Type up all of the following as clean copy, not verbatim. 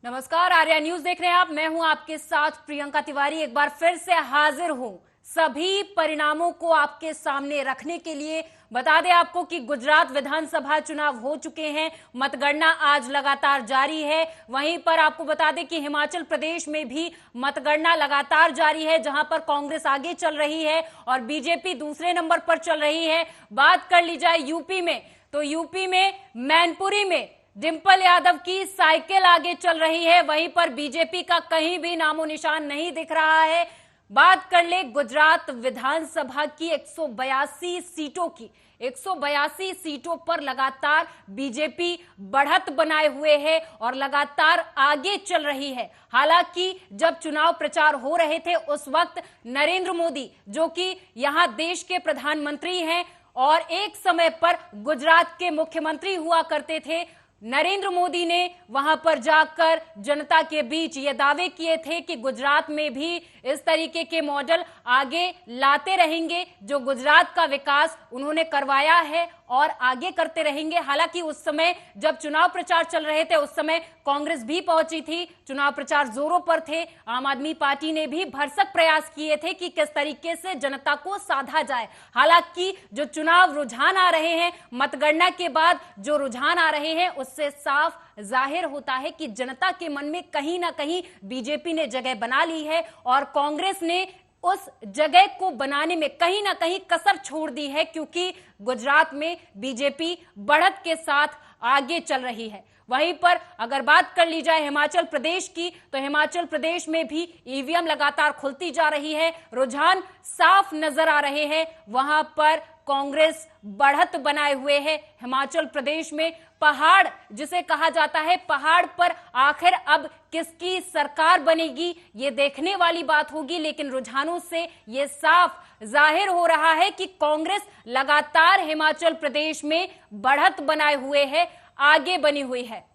नमस्कार, आर्या न्यूज देख रहे हैं आप। मैं हूं आपके साथ प्रियंका तिवारी। एक बार फिर से हाजिर हूं सभी परिणामों को आपके सामने रखने के लिए। बता दें आपको कि गुजरात विधानसभा चुनाव हो चुके हैं, मतगणना आज लगातार जारी है। वहीं पर आपको बता दें कि हिमाचल प्रदेश में भी मतगणना लगातार जारी है, जहां पर कांग्रेस आगे चल रही है और बीजेपी दूसरे नंबर पर चल रही है। बात कर ली जाए यूपी में, तो यूपी में मैनपुरी में डिंपल यादव की साइकिल आगे चल रही है, वहीं पर बीजेपी का कहीं भी नामो निशान नहीं दिख रहा है। बात कर ले गुजरात विधानसभा की 182 सीटों की। 182 सीटों पर लगातार बीजेपी बढ़त बनाए हुए है और लगातार आगे चल रही है। हालांकि जब चुनाव प्रचार हो रहे थे उस वक्त नरेंद्र मोदी, जो कि यहां देश के प्रधानमंत्री हैं और एक समय पर गुजरात के मुख्यमंत्री हुआ करते थे, नरेंद्र मोदी ने वहां पर जाकर जनता के बीच ये दावे किए थे कि गुजरात में भी इस तरीके के मॉडल आगे लाते रहेंगे। जो गुजरात का विकास उन्होंने करवाया है और आगे करते रहेंगे। हालांकि उस समय जब चुनाव प्रचार चल रहे थे उस समय कांग्रेस भी पहुंची थी, चुनाव प्रचार जोरों पर थे। आम आदमी पार्टी ने भी भरसक प्रयास किए थे कि किस तरीके से जनता को साधा जाए। हालांकि जो चुनाव रुझान आ रहे हैं, मतगणना के बाद जो रुझान आ रहे हैं, उससे साफ जाहिर होता है कि जनता के मन में कहीं ना कहीं बीजेपी ने जगह बना ली है और कांग्रेस ने उस जगह को बनाने में कहीं ना कहीं कसर छोड़ दी है, क्योंकि गुजरात में बीजेपी बढ़त के साथ आगे चल रही है। वहीं पर अगर बात कर ली जाए हिमाचल प्रदेश की, तो हिमाचल प्रदेश में भी ईवीएम लगातार खुलती जा रही है, रुझान साफ नजर आ रहे हैं। वहां पर कांग्रेस बढ़त बनाए हुए है। हिमाचल प्रदेश में पहाड़ जिसे कहा जाता है, पहाड़ पर आखिर अब किसकी सरकार बनेगी ये देखने वाली बात होगी, लेकिन रुझानों से ये साफ जाहिर हो रहा है कि कांग्रेस लगातार हिमाचल प्रदेश में बढ़त बनाए हुए है, आगे बनी हुई है।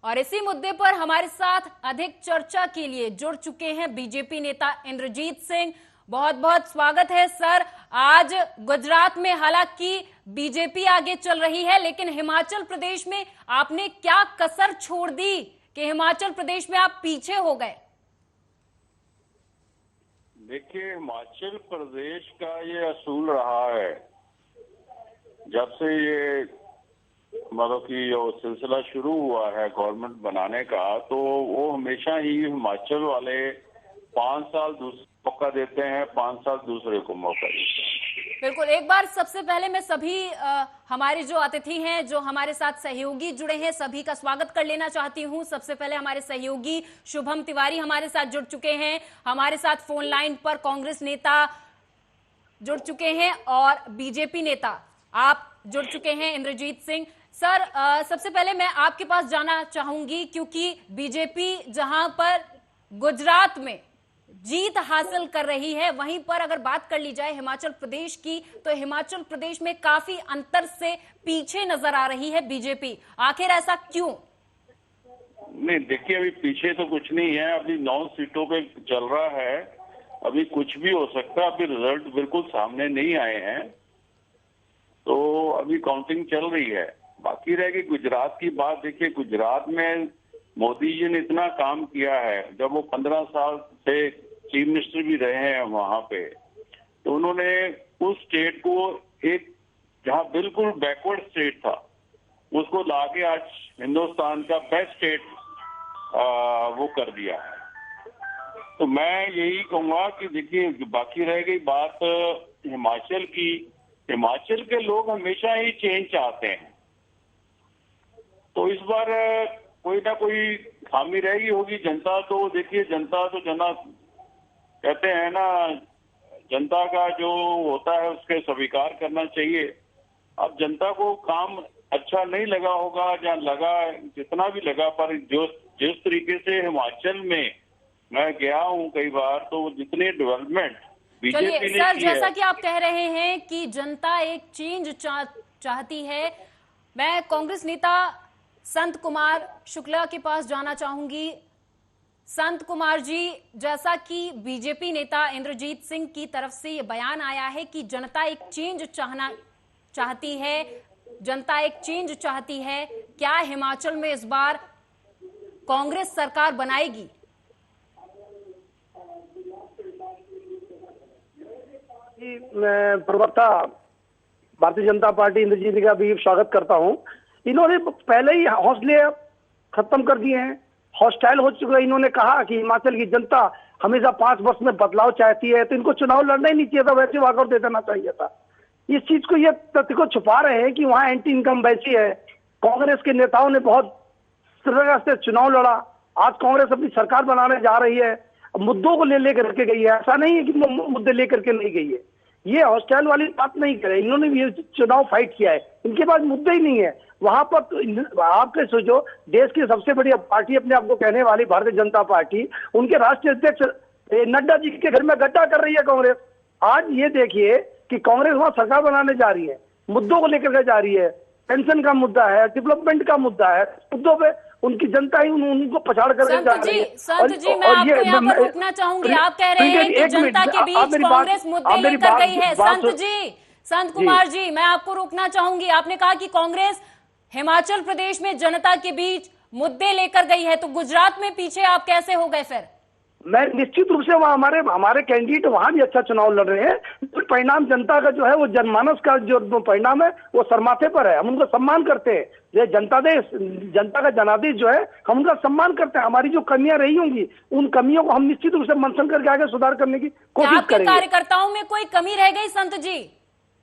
और इसी मुद्दे पर हमारे साथ अधिक चर्चा के लिए जुड़ चुके हैं बीजेपी नेता इंद्रजीत सिंह। बहुत बहुत स्वागत है सर। आज गुजरात में हालांकि बीजेपी आगे चल रही है, लेकिन हिमाचल प्रदेश में आपने क्या कसर छोड़ दी कि हिमाचल प्रदेश में आप पीछे हो गए? देखिए, हिमाचल प्रदेश का ये असूल रहा है, जब से ये मतलब कि जो सिलसिला शुरू हुआ है गवर्नमेंट बनाने का, तो वो हमेशा ही हिमाचल वाले 5 साल दूसरे मौका देते हैं, 5 साल दूसरे को मौका देते हैं। बिल्कुल। एक बार सबसे पहले मैं सभी हमारे जो अतिथि हैं, जो हमारे साथ सहयोगी जुड़े हैं, सभी का स्वागत कर लेना चाहती हूं। सबसे पहले हमारे सहयोगी शुभम तिवारी हमारे साथ जुड़ चुके हैं। हमारे साथ फोन लाइन पर कांग्रेस नेता जुड़ चुके हैं और बीजेपी नेता आप जुड़ चुके हैं, इंद्रजीत सिंह। सर, सबसे पहले मैं आपके पास जाना चाहूंगी, क्योंकि बीजेपी जहां पर गुजरात में जीत हासिल कर रही है, वहीं पर अगर बात कर ली जाए हिमाचल प्रदेश की, तो हिमाचल प्रदेश में काफी अंतर से पीछे नजर आ रही है बीजेपी। आखिर ऐसा क्यों? नहीं, देखिए, अभी पीछे तो कुछ नहीं है। अभी 9 सीटों पे चल रहा है, अभी कुछ भी हो सकता है। अभी रिजल्ट बिल्कुल सामने नहीं आए हैं, तो अभी काउंटिंग चल रही है। बाकी रहेगी गुजरात की बात। देखिए, गुजरात में मोदी जी ने इतना काम किया है, जब वो 15 साल से चीफ मिनिस्टर भी रहे हैं वहां पे, तो उन्होंने उस स्टेट को एक जहां बिल्कुल बैकवर्ड स्टेट था, उसको लाके आज हिंदुस्तान का बेस्ट स्टेट वो कर दिया है। तो मैं यही कहूंगा कि देखिए, बाकी रह गई बात हिमाचल की। हिमाचल के लोग हमेशा ही चेंज चाहते हैं, तो इस बार कोई ना कोई खामी रहेगी होगी। जनता तो देखिए, जनता तो कहते हैं ना, जनता का जो होता है उसके स्वीकार करना चाहिए। अब जनता को काम अच्छा नहीं लगा होगा, या लगा, जितना भी लगा, पर जिस तरीके से हिमाचल में मैं गया हूँ कई बार, तो जितनी डेवलपमेंट बीजेपी ने सर, की है। जैसा कि आप कह रहे हैं कि जनता एक चेंज चाहती है, मैं कांग्रेस नेता संत कुमार शुक्ला के पास जाना चाहूंगी। संत कुमार जी, जैसा कि बीजेपी नेता इंद्रजीत सिंह की तरफ से ये बयान आया है कि जनता एक चेंज चाहती है, जनता एक चेंज चाहती है। क्या हिमाचल में इस बार कांग्रेस सरकार बनाएगी? मैं प्रवक्ता भारतीय जनता पार्टी इंद्रजीत का भी स्वागत करता हूं। इन्होंने पहले ही हौसले खत्म कर दिए हैं, हॉस्टाइल हो चुका है। इन्होंने कहा कि हिमाचल की जनता हमेशा 5 वर्ष में बदलाव चाहती है, तो इनको चुनाव लड़ना ही नहीं चाहिए था, वैसे वॉकआउट दे देना चाहिए था। इस चीज को, ये तथ्य को छुपा रहे हैं कि वहां एंटी इनकम वैसी है। कांग्रेस के नेताओं ने बहुत तरह से चुनाव लड़ा, आज कांग्रेस अपनी सरकार बनाने जा रही है, मुद्दों को लेकर के गई है। ऐसा नहीं है कि मुद्दे लेकर के नहीं गई है। ये हॉस्टाइल वाली बात नहीं करे, इन्होंने ये चुनाव फाइट किया है, इनके पास मुद्दा ही नहीं है। वहां पर आपके सोचो, देश की सबसे बड़ी पार्टी अपने आप को कहने वाली भारतीय जनता पार्टी, उनके राष्ट्रीय अध्यक्ष नड्डा जी के घर में गड्ढा कर रही है कांग्रेस। आज ये देखिए कि कांग्रेस वहां सरकार बनाने जा रही है, मुद्दों को लेकर के जा रही है, पेंशन का मुद्दा है, डेवलपमेंट का मुद्दा है, मुद्दों पे उनकी जनता ही उनको पछाड़ कर जा रही है। संत जी, मैं आपको यहाँ पर रोकना चाहूंगी। आप कह रहे हैं कि जनता के बीच कांग्रेस मुद्दे लेकर गई है। संत कुमार जी, मैं आपको रोकना चाहूंगी। आपने कहा कि कांग्रेस हिमाचल प्रदेश में जनता के बीच मुद्दे लेकर गई है, तो गुजरात में पीछे आप कैसे हो गए फिर? मैं निश्चित रूप से हमारे कैंडिडेट वहां भी अच्छा चुनाव लड़ रहे हैं, तो परिणाम जनता का जो है वो जनमानस का जो परिणाम है वो सरमाथे पर है। हम उनका सम्मान करते हैं। ये जनता का जनादेश जो है, हम उनका सम्मान करते हैं। हमारी जो कमियां रही होंगी, उन कमियों को हम निश्चित रूप से मंथन करके आगे सुधार करने की कोशिश करेंगे। कार्यकर्ताओं में कोई कमी रह गई संत जी?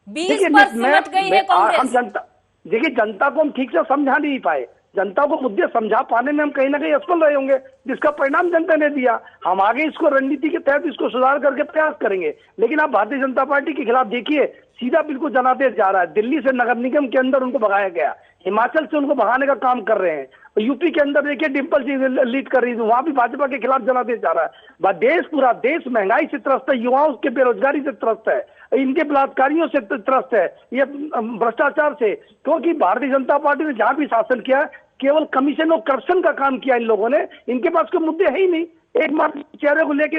20 पर सिमट गई है कांग्रेस। देखिए, जनता को हम ठीक से समझा नहीं पाए, जनता को मुद्दे समझा पाने में हम कहीं ना कहीं असफल रहे होंगे, जिसका परिणाम जनता ने दिया। हम आगे इसको रणनीति के तहत इसको सुधार करके प्रयास करेंगे। लेकिन आप भारतीय जनता पार्टी के खिलाफ देखिए, सीधा बिल्कुल जनादेश जा रहा है। दिल्ली से नगर निगम के अंदर उनको भगाया गया, हिमाचल से उनको भगाने का काम कर रहे हैं, यूपी के अंदर देखिए डिम्पल जी लीड कर रही है, वहां भी भाजपा के खिलाफ जनादेश जा रहा है। पूरा देश महंगाई से त्रस्त है, युवाओं के बेरोजगारी से त्रस्त है, इनके बलात्कारियों से त्रस्त है, ये भ्रष्टाचार से। क्योंकि भारतीय जनता पार्टी ने जहां भी शासन किया, केवल कमीशन और करप्शन का काम किया इन लोगों ने। इनके पास कोई मुद्दे है ही नहीं। एकमात्र चेहरे को लेके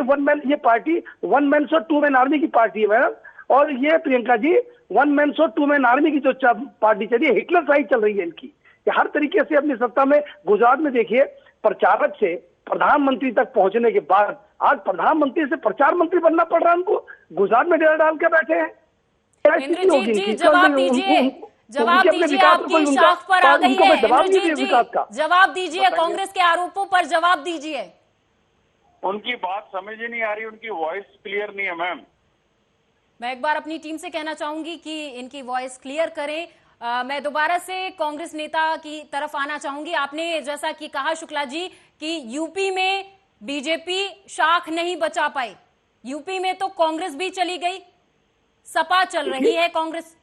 ये party one man show two man army की पार्टी है मैडम। और ये Priyanka ji, one man show two man army की जो पार्टी चल रही है, हिटलर साइड चल रही है इनकी। ये हर तरीके से अपनी सत्ता में, गुजरात में देखिए, प्रचारक से प्रधानमंत्री तक पहुंचने के बाद आज प्रधानमंत्री से प्रचार मंत्री बनना पड़ रहा है उनको। गुजरात में डेरा डाल के बैठे हैं। इंद्रजीत जी, जवाब दीजिए, आपकी शाख पर आ गई है। इंद्रजीत जी, जवाब दीजिए, कांग्रेस के आरोपों पर जवाब दीजिए। उनकी बात समझ ही नहीं आ रही, उनकी वॉइस क्लियर नहीं है मैम। मैं एक बार अपनी टीम से कहना चाहूंगी कि इनकी वॉइस क्लियर करें। मैं दोबारा से कांग्रेस नेता की तरफ आना चाहूंगी। आपने जैसा कि कहा शुक्ला जी कि यूपी में बीजेपी शाख नहीं बचा पाई, यूपी में तो कांग्रेस भी चली गई, सपा चल रही है, कांग्रेस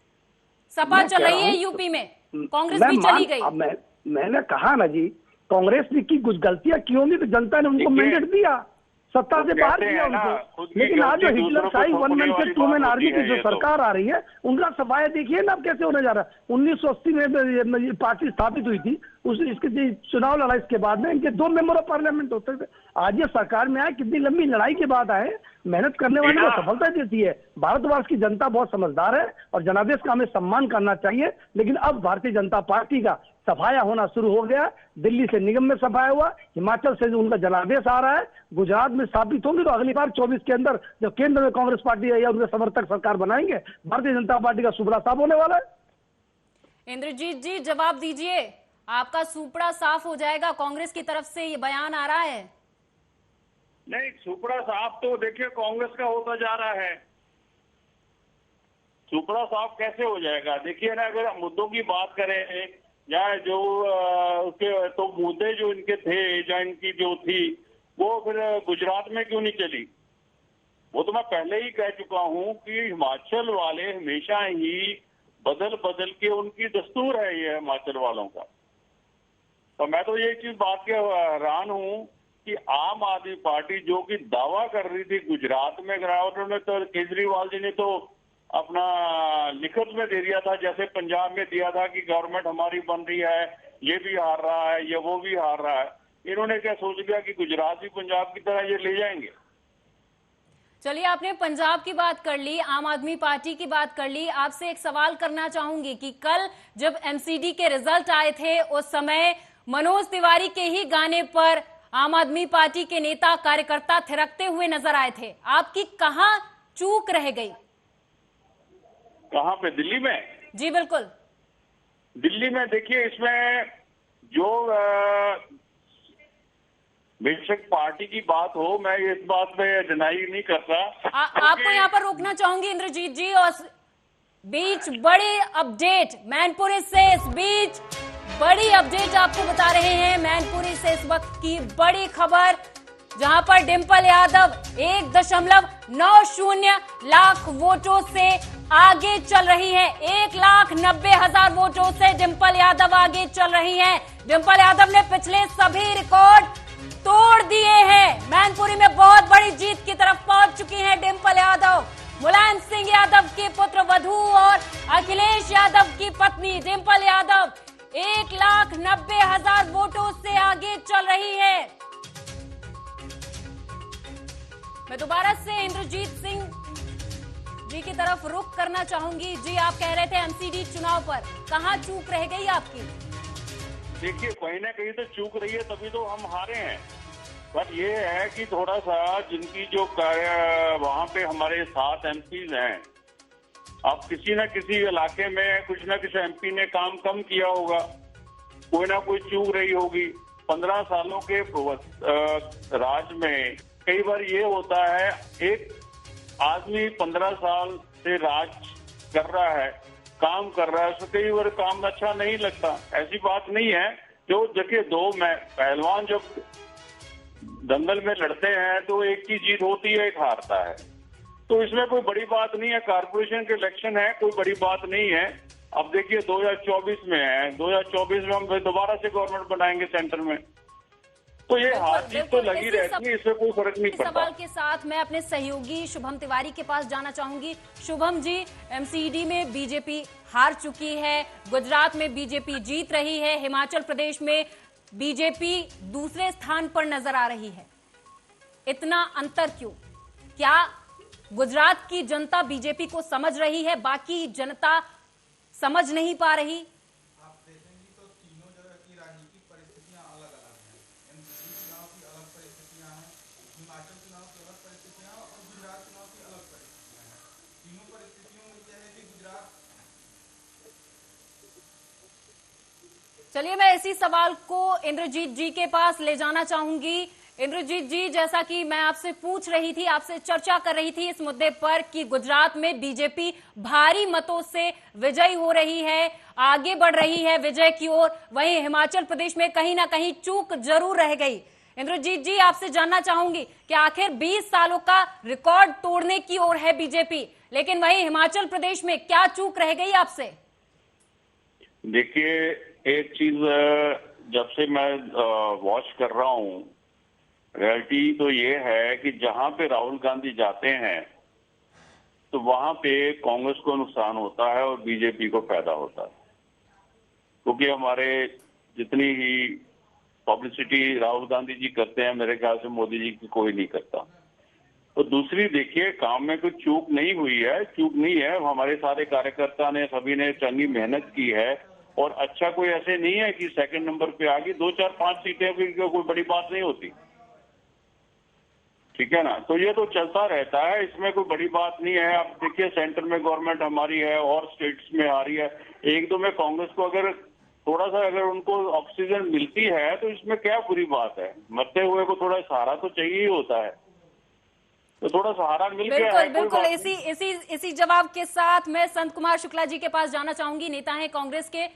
सपा चल रही है यूपी में, कांग्रेस भी चली गई। मैंने कहा ना जी, कांग्रेस ने की कुछ गलतियां की होंगी तो जनता ने उनको मैंडेट दिया, सत्ता से बाहर किया उनको। लेकिन आज जो हिटलर शाही वन मैन से टू मैन आर्मी की जो सरकार आ रही है, उनका सफाया देखिए ना अब कैसे होने जा रहा है। 1980 में ये पार्टी स्थापित हुई थी, इसके चुनाव लड़ा, इसके बाद में इनके 2 मेंबर ऑफ पार्लियामेंट होते थे। आज ये सरकार में आए, कितनी लंबी लड़ाई के बाद आए, मेहनत करने वाले को सफलता देती है। भारतवर्ष की जनता बहुत समझदार है और जनादेश का हमें सम्मान करना चाहिए। लेकिन अब भारतीय जनता पार्टी का सफाया होना शुरू हो गया। दिल्ली से निगम में सफाया हुआ, हिमाचल से जो उनका जनादेश आ रहा है, गुजरात में साबित होंगे तो अगली बार 24 के अंदर जो केंद्र में कांग्रेस पार्टी है या उनके समर्थक सरकार बनाएंगे, भारतीय जनता पार्टी का सुपड़ा साफ होने वाला है। इंद्रजीत जी, जवाब दीजिए, आपका सुपड़ा साफ हो जाएगा, कांग्रेस की तरफ से ये बयान आ रहा है। नहीं, सुपड़ा साफ तो देखिए कांग्रेस का होता जा रहा है। सुपड़ा साफ कैसे हो जाएगा? देखिए ना, अगर हम मुद्दों की बात करें या जो उसके तो मुद्दे जो इनके थे या इनकी जो थी, वो फिर गुजरात में क्यों नहीं चली? वो तो मैं पहले ही कह चुका हूं कि हिमाचल वाले हमेशा ही बदल बदल के, उनकी दस्तूर है ये हिमाचल वालों का। तो मैं तो ये चीज बात के हैरान हूं कि आम आदमी पार्टी जो कि दावा कर रही थी गुजरात में, उन्होंने तो केजरीवाल जी ने तो अपना लिखत में दे दिया था, जैसे पंजाब में दिया था कि गवर्नमेंट हमारी बन रही है, ये भी हार रहा है, ये वो भी हार रहा है। इन्होंने क्या सोच लिया कि गुजरात भी पंजाब की तरह ये ले जाएंगे। चलिए, आपने पंजाब की बात कर ली, आम आदमी पार्टी की बात कर ली। आपसे एक सवाल करना चाहूंगी कि कल जब एमसीडी के रिजल्ट आए थे उस समय मनोज तिवारी के ही गाने पर आम आदमी पार्टी के नेता कार्यकर्ता थिरकते हुए नजर आए थे। आपकी कहां चूक रह गई? कहां पे? दिल्ली में? जी बिल्कुल। दिल्ली में देखिए, इसमें जो बेशक पार्टी की बात हो, मैं इस बात पे डिनाई नहीं करता। आपको यहाँ पर रोकना चाहूंगी इंद्रजीत जी, और बीच बड़ी अपडेट मैनपुरी से इस बीच बड़ी अपडेट आपको बता रहे हैं। मैनपुरी से इस वक्त की बड़ी खबर, जहां पर डिंपल यादव 1.90 लाख वोटों से आगे चल रही है। 1,90,000 वोटों से डिंपल यादव आगे चल रही हैं। डिंपल यादव ने पिछले सभी रिकॉर्ड तोड़ दिए हैं। मैनपुरी में बहुत बड़ी जीत की तरफ पहुंच चुकी हैं डिंपल यादव। मुलायम सिंह यादव के पुत्र वधू और अखिलेश यादव की पत्नी डिंपल यादव 1,90,000 वोटों से आगे चल रही है। मैं दोबारा से इंद्रजीत सिंह जी की तरफ रुख करना चाहूंगी। जी, आप कह रहे थे एमसीडी चुनाव पर, कहां चूक रह गई आपकी? देखिए, कहीं ना कहीं तो चूक रही है, तभी तो हम हारे हैं। पर ये है कि थोड़ा सा जिनकी जो वहां पे हमारे 7 एमपीज हैं, अब किसी न किसी इलाके में कुछ न कुछ एमपी ने काम कम किया होगा, कोई ना कोई चूक रही होगी। 15 सालों के राज में कई बार ये होता है, एक आदमी 15 साल से राज कर रहा है, काम कर रहा है, उसको कई बार काम अच्छा नहीं लगता। ऐसी बात नहीं है। जो देखिए, दो पहलवान जब दंगल में लड़ते हैं तो एक की जीत होती है, एक हारता है। तो इसमें कोई बड़ी बात नहीं है। कारपोरेशन के इलेक्शन है, कोई बड़ी बात नहीं है। अब देखिए 2024 में है, 2024 में हम दोबारा से गवर्नमेंट बनाएंगे सेंटर में, तो ये हार जीत तो लगी रहती है, इसमें कोई फर्क नहीं पड़ता। सवाल के साथ मैं अपने सहयोगी शुभम तिवारी के पास जाना चाहूंगी। शुभम जी, एमसीडी में बीजेपी हार चुकी है, गुजरात में बीजेपी जीत रही है, हिमाचल प्रदेश में बीजेपी दूसरे स्थान पर नजर आ रही है। इतना अंतर क्यों? क्या गुजरात की जनता बीजेपी को समझ रही है, बाकी जनता समझ नहीं पा रही? आप देखेंगे तो तीनों जगह की राजनीतिक परिस्थितियां अलग अलग हैं। एमसीडी चुनाव की अलग परिस्थितियां हैं, हिमाचल चुनाव की अलग परिस्थितियां हैं और गुजरात चुनाव की अलग परिस्थितियां हैं। तीनों परिस्थितियों में यह है कि गुजरात। चलिए, मैं इसी सवाल को इंद्रजीत जी के पास ले जाना चाहूंगी। इंद्रजीत जी, जैसा कि मैं आपसे पूछ रही थी, आपसे चर्चा कर रही थी इस मुद्दे पर कि गुजरात में बीजेपी भारी मतों से विजयी हो रही है, आगे बढ़ रही है विजय की ओर, वहीं हिमाचल प्रदेश में कहीं ना कहीं चूक जरूर रह गई। इंद्रजीत जी, आपसे जानना चाहूंगी कि आखिर 20 सालों का रिकॉर्ड तोड़ने की ओर है बीजेपी, लेकिन वहीं हिमाचल प्रदेश में क्या चूक रह गई आपसे? देखिए, एक चीज जब से मैं वॉच कर रहा हूं, रियलिटी तो ये है कि जहां पे राहुल गांधी जाते हैं तो वहां पे कांग्रेस को नुकसान होता है और बीजेपी को फायदा होता है, क्योंकि हमारे जितनी ही पब्लिसिटी राहुल गांधी जी करते हैं, मेरे ख्याल से मोदी जी की कोई नहीं करता। तो दूसरी देखिए, काम में कोई चूक नहीं हुई है, चूक नहीं है। हमारे सारे कार्यकर्ता ने, सभी ने चंगी मेहनत की है और अच्छा कोई ऐसे नहीं है कि सेकंड नंबर पे आ गई। 2, 4, 5 सीटें भी कोई बड़ी बात नहीं होती, ठीक है ना। तो ये तो चलता रहता है, इसमें कोई बड़ी बात नहीं है। अब देखिए, सेंटर में गवर्नमेंट हमारी है और स्टेट्स में आ रही है। एक दो में कांग्रेस को अगर थोड़ा सा अगर उनको ऑक्सीजन मिलती है तो इसमें क्या बुरी बात है। मरते हुए को थोड़ा सहारा तो चाहिए ही होता है, तो थोड़ा सहारा मिल गया है। बिल्कुल इसी जवाब के साथ मैं संत कुमार शुक्ला जी के पास जाना चाहूंगी, नेता है कांग्रेस के।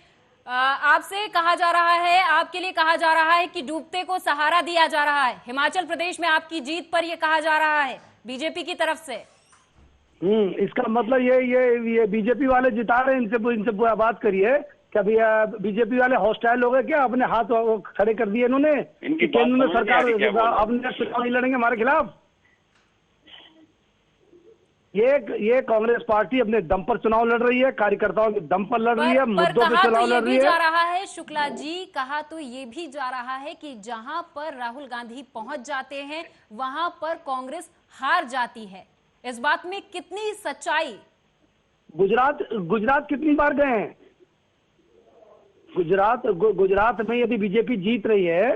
आपसे कहा जा रहा है, आपके लिए कहा जा रहा है कि डूबते को सहारा दिया जा रहा है। हिमाचल प्रदेश में आपकी जीत पर यह कहा जा रहा है बीजेपी की तरफ से। इसका मतलब ये बीजेपी वाले जिता रहे हैं, इनसे बात करिए। क्या बीजेपी वाले हॉस्टाइल हो गए क्या? अपने हाथ खड़े कर दिए इन्होंने, केंद्र में सरकार अपने चुनाव नहीं लड़ेंगे हमारे खिलाफ। ये कांग्रेस पार्टी अपने दम पर चुनाव लड़ रही है, कार्यकर्ताओं के दम पर लड़ रही है, मुद्दों पे चुनाव लड़ रही है। जा रहा है शुक्ला जी, कहा तो ये भी जा रहा है कि जहां पर राहुल गांधी पहुंच जाते हैं वहां पर कांग्रेस हार जाती है। इस बात में कितनी सच्चाई? गुजरात कितनी बार गए हैं? गुजरात में यदि बीजेपी जीत रही है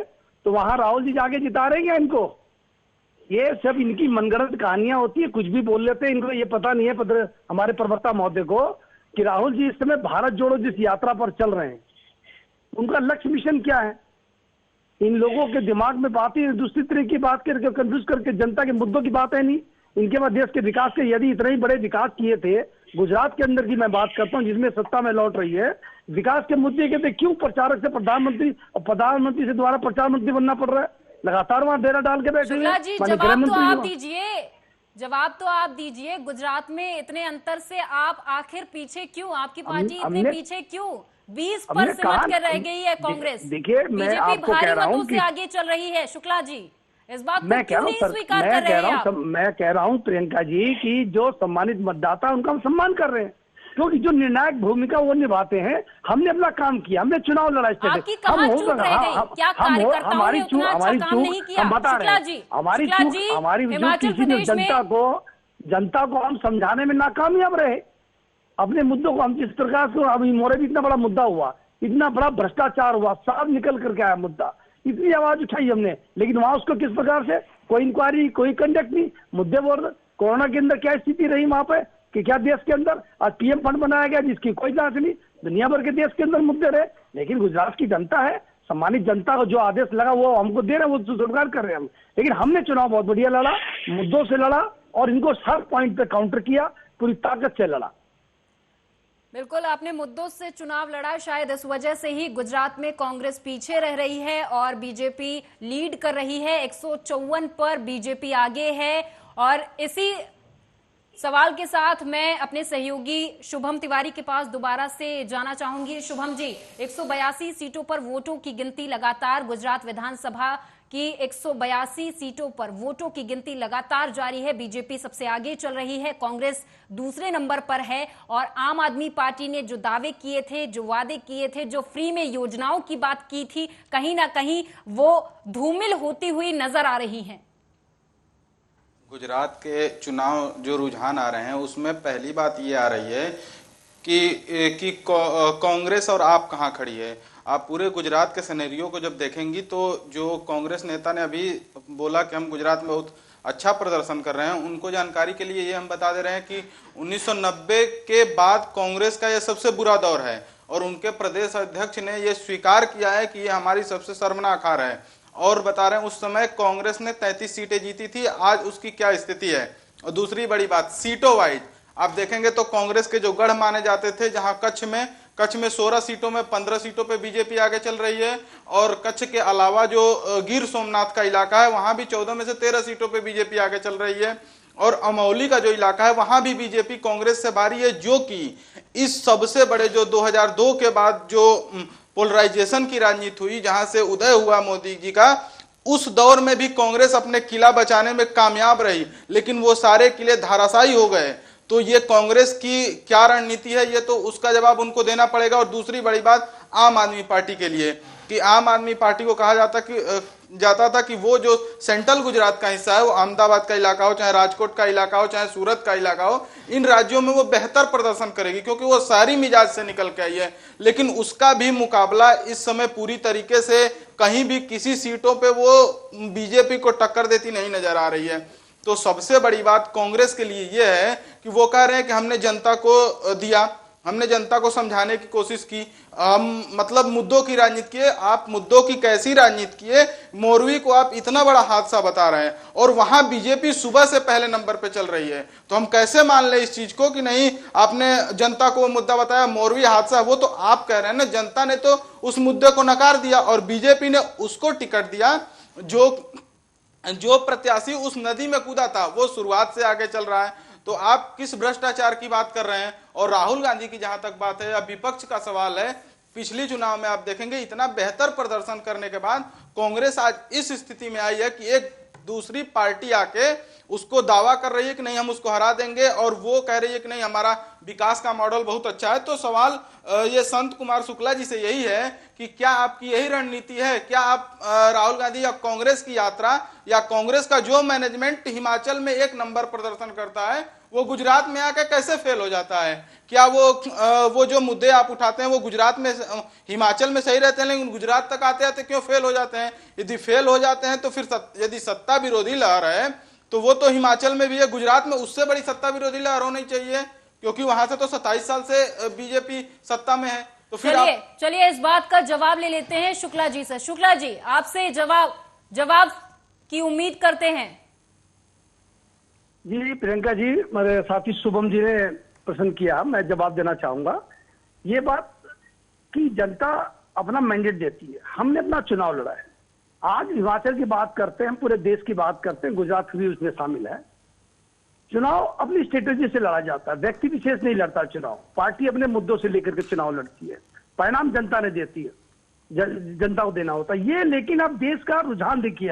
तो वहां राहुल जी जाके जिता रहे हैं इनको? ये सब इनकी मनगढ़ंत कहानियां होती है, कुछ भी बोल लेते हैं। इनको ये पता नहीं है हमारे प्रवक्ता महोदय को कि राहुल जी इस समय भारत जोड़ो जिस यात्रा पर चल रहे हैं, उनका लक्ष्य मिशन क्या है? इन लोगों के दिमाग में बातें दूसरी तरह की बात करके कंफ्यूज करके जनता के मुद्दों की बात है नहीं। इनके बाद देश के विकास के यदि इतने ही बड़े विकास किए थे, गुजरात के अंदर की मैं बात करता हूं जिसमें सत्ता में लौट रही है, विकास के मुद्दे के थे, क्यों प्रचारक से प्रधानमंत्री और प्रधानमंत्री से दोबारा प्रधानमंत्री बनना पड़ रहा है? लगातार वहां डेरा डाल के बैठे हुए। जी, जवाब तो आप दीजिए। गुजरात में इतने अंतर से आप आखिर पीछे क्यों? आपकी पार्टी इतने पीछे क्यों? 20 पर सिमट कर रह गई है कांग्रेस। देखिए, मैं आपको कह रहा हूं कि आगे चल रही है। शुक्ला जी, इस बात को क्यों नहीं स्वीकार कर रहे हैं आप? मैं कह रहा हूं प्रियंका जी कि जो सम्मानित मतदाता उनका हम सम्मान कर रहे हैं, क्योंकि जो निर्णायक भूमिका वो निभाते हैं। हमने अपना काम किया, हमने चुनाव लड़ा। आपकी कहाँ चूक रह गई? क्या कार्यकर्ताओं ने उतना अच्छा काम नहीं किया? शुक्ला जी, हमारी जनता को हम समझाने में नाकामयाब रहे। अपने मुद्दों को हम जिस प्रकार से, अभी मोरे भी इतना बड़ा मुद्दा हुआ, इतना बड़ा भ्रष्टाचार हुआ, साफ निकल करके आया मुद्दा, इतनी आवाज उठाई हमने, लेकिन वहां उसको किस प्रकार से कोई इंक्वायरी, कोई कंडक्ट नहीं। मुद्दे बोल, कोरोना के अंदर क्या स्थिति रही वहां पे कि क्या देश के अंदर आज पीएम फंड बनाया गया जिसकी कोई जांच नहीं। दुनिया भर के देश के अंदर मुद्दे रहे, लेकिन गुजरात की जनता है, सम्मानित जनता को जो आदेश लगा वो हमको दे रहे हैं, वो स्वीकार कर रहे हैं हम। लेकिन हमने चुनाव बहुत बढ़िया लड़ा, मुद्दों से लड़ा और इनको हर पॉइंट पे काउंटर किया, पूरी ताकत से लड़ा। बिल्कुल, आपने मुद्दों से चुनाव लड़ा। शायद इस वजह से ही गुजरात में कांग्रेस पीछे रह रही है और बीजेपी लीड कर रही है। 154 पर बीजेपी आगे है। और इसी सवाल के साथ मैं अपने सहयोगी शुभम तिवारी के पास दोबारा से जाना चाहूंगी। शुभम जी, 182 सीटों पर वोटों की गिनती लगातार, गुजरात विधानसभा की 182 सीटों पर वोटों की गिनती लगातार जारी है। बीजेपी सबसे आगे चल रही है, कांग्रेस दूसरे नंबर पर है। और आम आदमी पार्टी ने जो दावे किए थे, जो वादे किए थे, जो फ्री में योजनाओं की बात की थी, कहीं ना कहीं वो धूमिल होती हुई नजर आ रही हैं। गुजरात के चुनाव जो रुझान आ रहे हैं उसमें पहली बात ये आ रही है कि कांग्रेस और आप कहां खड़ी है। आप पूरे गुजरात के सिनेरियो को जब देखेंगी तो जो कांग्रेस नेता ने अभी बोला कि हम गुजरात में बहुत अच्छा प्रदर्शन कर रहे हैं, उनको जानकारी के लिए ये हम बता दे रहे हैं कि 1990 के बाद कांग्रेस का यह सबसे बुरा दौर है और उनके प्रदेश अध्यक्ष ने यह स्वीकार किया है कि यह हमारी सबसे शर्मनाक हार है। और बता रहे हैं उस समय कांग्रेस ने 33 सीटें जीती थी, आज उसकी क्या स्थिति है। और दूसरी बड़ी बात, सीटों वाइज आप देखेंगे तो कांग्रेस के जो गढ़ माने जाते थे, जहां कच्छ में 16 सीटों में 15 सीटों पे बीजेपी आगे चल रही है। और कच्छ के अलावा जो गिर सोमनाथ का इलाका है वहां भी 14 में से 13 सीटों पे बीजेपी आगे चल रही है। और अमौली का जो इलाका है वहां भी बीजेपी कांग्रेस से भारी है, जो कि इस सबसे बड़े जो 2002 के बाद जो पोलराइजेशन की राजनीति हुई, जहां से उदय हुआ मोदी जी का, उस दौर में भी कांग्रेस अपने किला बचाने में कामयाब रही, लेकिन वो सारे किले धराशायी हो गए। तो ये कांग्रेस की क्या रणनीति है, ये तो उसका जवाब उनको देना पड़ेगा। और दूसरी बड़ी बात आम आदमी पार्टी के लिए, कि आम आदमी पार्टी को कहा जाता था कि वो जो सेंट्रल गुजरात का हिस्सा है, वो अहमदाबाद का इलाका हो, चाहे राजकोट का इलाका हो, चाहे सूरत का इलाका हो, इन राज्यों में वो बेहतर प्रदर्शन करेगी क्योंकि वो सारी मिजाज से निकल के आई है। लेकिन उसका भी मुकाबला इस समय पूरी तरीके से कहीं भी किसी सीटों पे वो बीजेपी को टक्कर देती नहीं नजर आ रही है। तो सबसे बड़ी बात कांग्रेस के लिए ये है कि वो कह रहे हैं कि हमने जनता को दिया, हमने जनता को समझाने की कोशिश की, हम मतलब मुद्दों की राजनीति किए। आप मुद्दों की कैसी राजनीति किए? मोरवी को आप इतना बड़ा हादसा बता रहे हैं और वहां बीजेपी सुबह से पहले नंबर पे चल रही है, तो हम कैसे मान ले इस चीज को कि नहीं आपने जनता को मुद्दा बताया, मोरवी हादसा? वो तो आप कह रहे हैं ना, जनता ने तो उस मुद्दे को नकार दिया और बीजेपी ने उसको टिकट दिया जो प्रत्याशी उस नदी में कूदा था वो शुरुआत से आगे चल रहा है। तो आप किस भ्रष्टाचार की बात कर रहे हैं? और राहुल गांधी की जहां तक बात है, अब विपक्ष का सवाल है, पिछली चुनाव में आप देखेंगे इतना बेहतर प्रदर्शन करने के बाद कांग्रेस आज इस स्थिति में आई है कि एक दूसरी पार्टी आके उसको दावा कर रही है कि नहीं हम उसको हरा देंगे, और वो कह रही है कि नहीं हमारा विकास का मॉडल बहुत अच्छा है। तो सवाल ये संत कुमार शुक्ला जी से यही है कि क्या आपकी यही रणनीति है? क्या आप राहुल गांधी या कांग्रेस की यात्रा या कांग्रेस का जो मैनेजमेंट हिमाचल में एक नंबर प्रदर्शन करता है वो गुजरात में आकर कैसे फेल हो जाता है? क्या वो जो मुद्दे आप उठाते हैं वो गुजरात में हिमाचल में सही रहते हैं, लेकिन गुजरात तक आते आते क्यों फेल हो जाते हैं? यदि फेल हो जाते हैं तो फिर यदि सत्ता विरोधी लहर है तो वो तो हिमाचल में भी है, गुजरात में उससे बड़ी सत्ता विरोधी लहर होनी चाहिए, क्योंकि वहां से तो 27 साल से बीजेपी सत्ता में है। तो फिर चलिए इस बात का जवाब ले लेते हैं शुक्ला जी से। शुक्ला जी, आपसे जवाब की उम्मीद करते हैं। जी प्रियंका जी, मेरे साथी शुभम जी ने प्रश्न किया, मैं जवाब देना चाहूंगा। ये बात कि जनता अपना मैंडेट देती है, हमने अपना चुनाव लड़ा है। आज हिमाचल की बात करते हैं, पूरे देश की बात करते हैं, गुजरात भी उसमें शामिल है। चुनाव अपनी स्ट्रेटेजी से लड़ा जाता है, व्यक्ति विशेष नहीं लड़ता चुनाव, पार्टी अपने मुद्दों से लेकर के चुनाव लड़ती है, परिणाम जनता ने देती है, जनता को देना होता है ये। लेकिन अब देश का रुझान देखिए,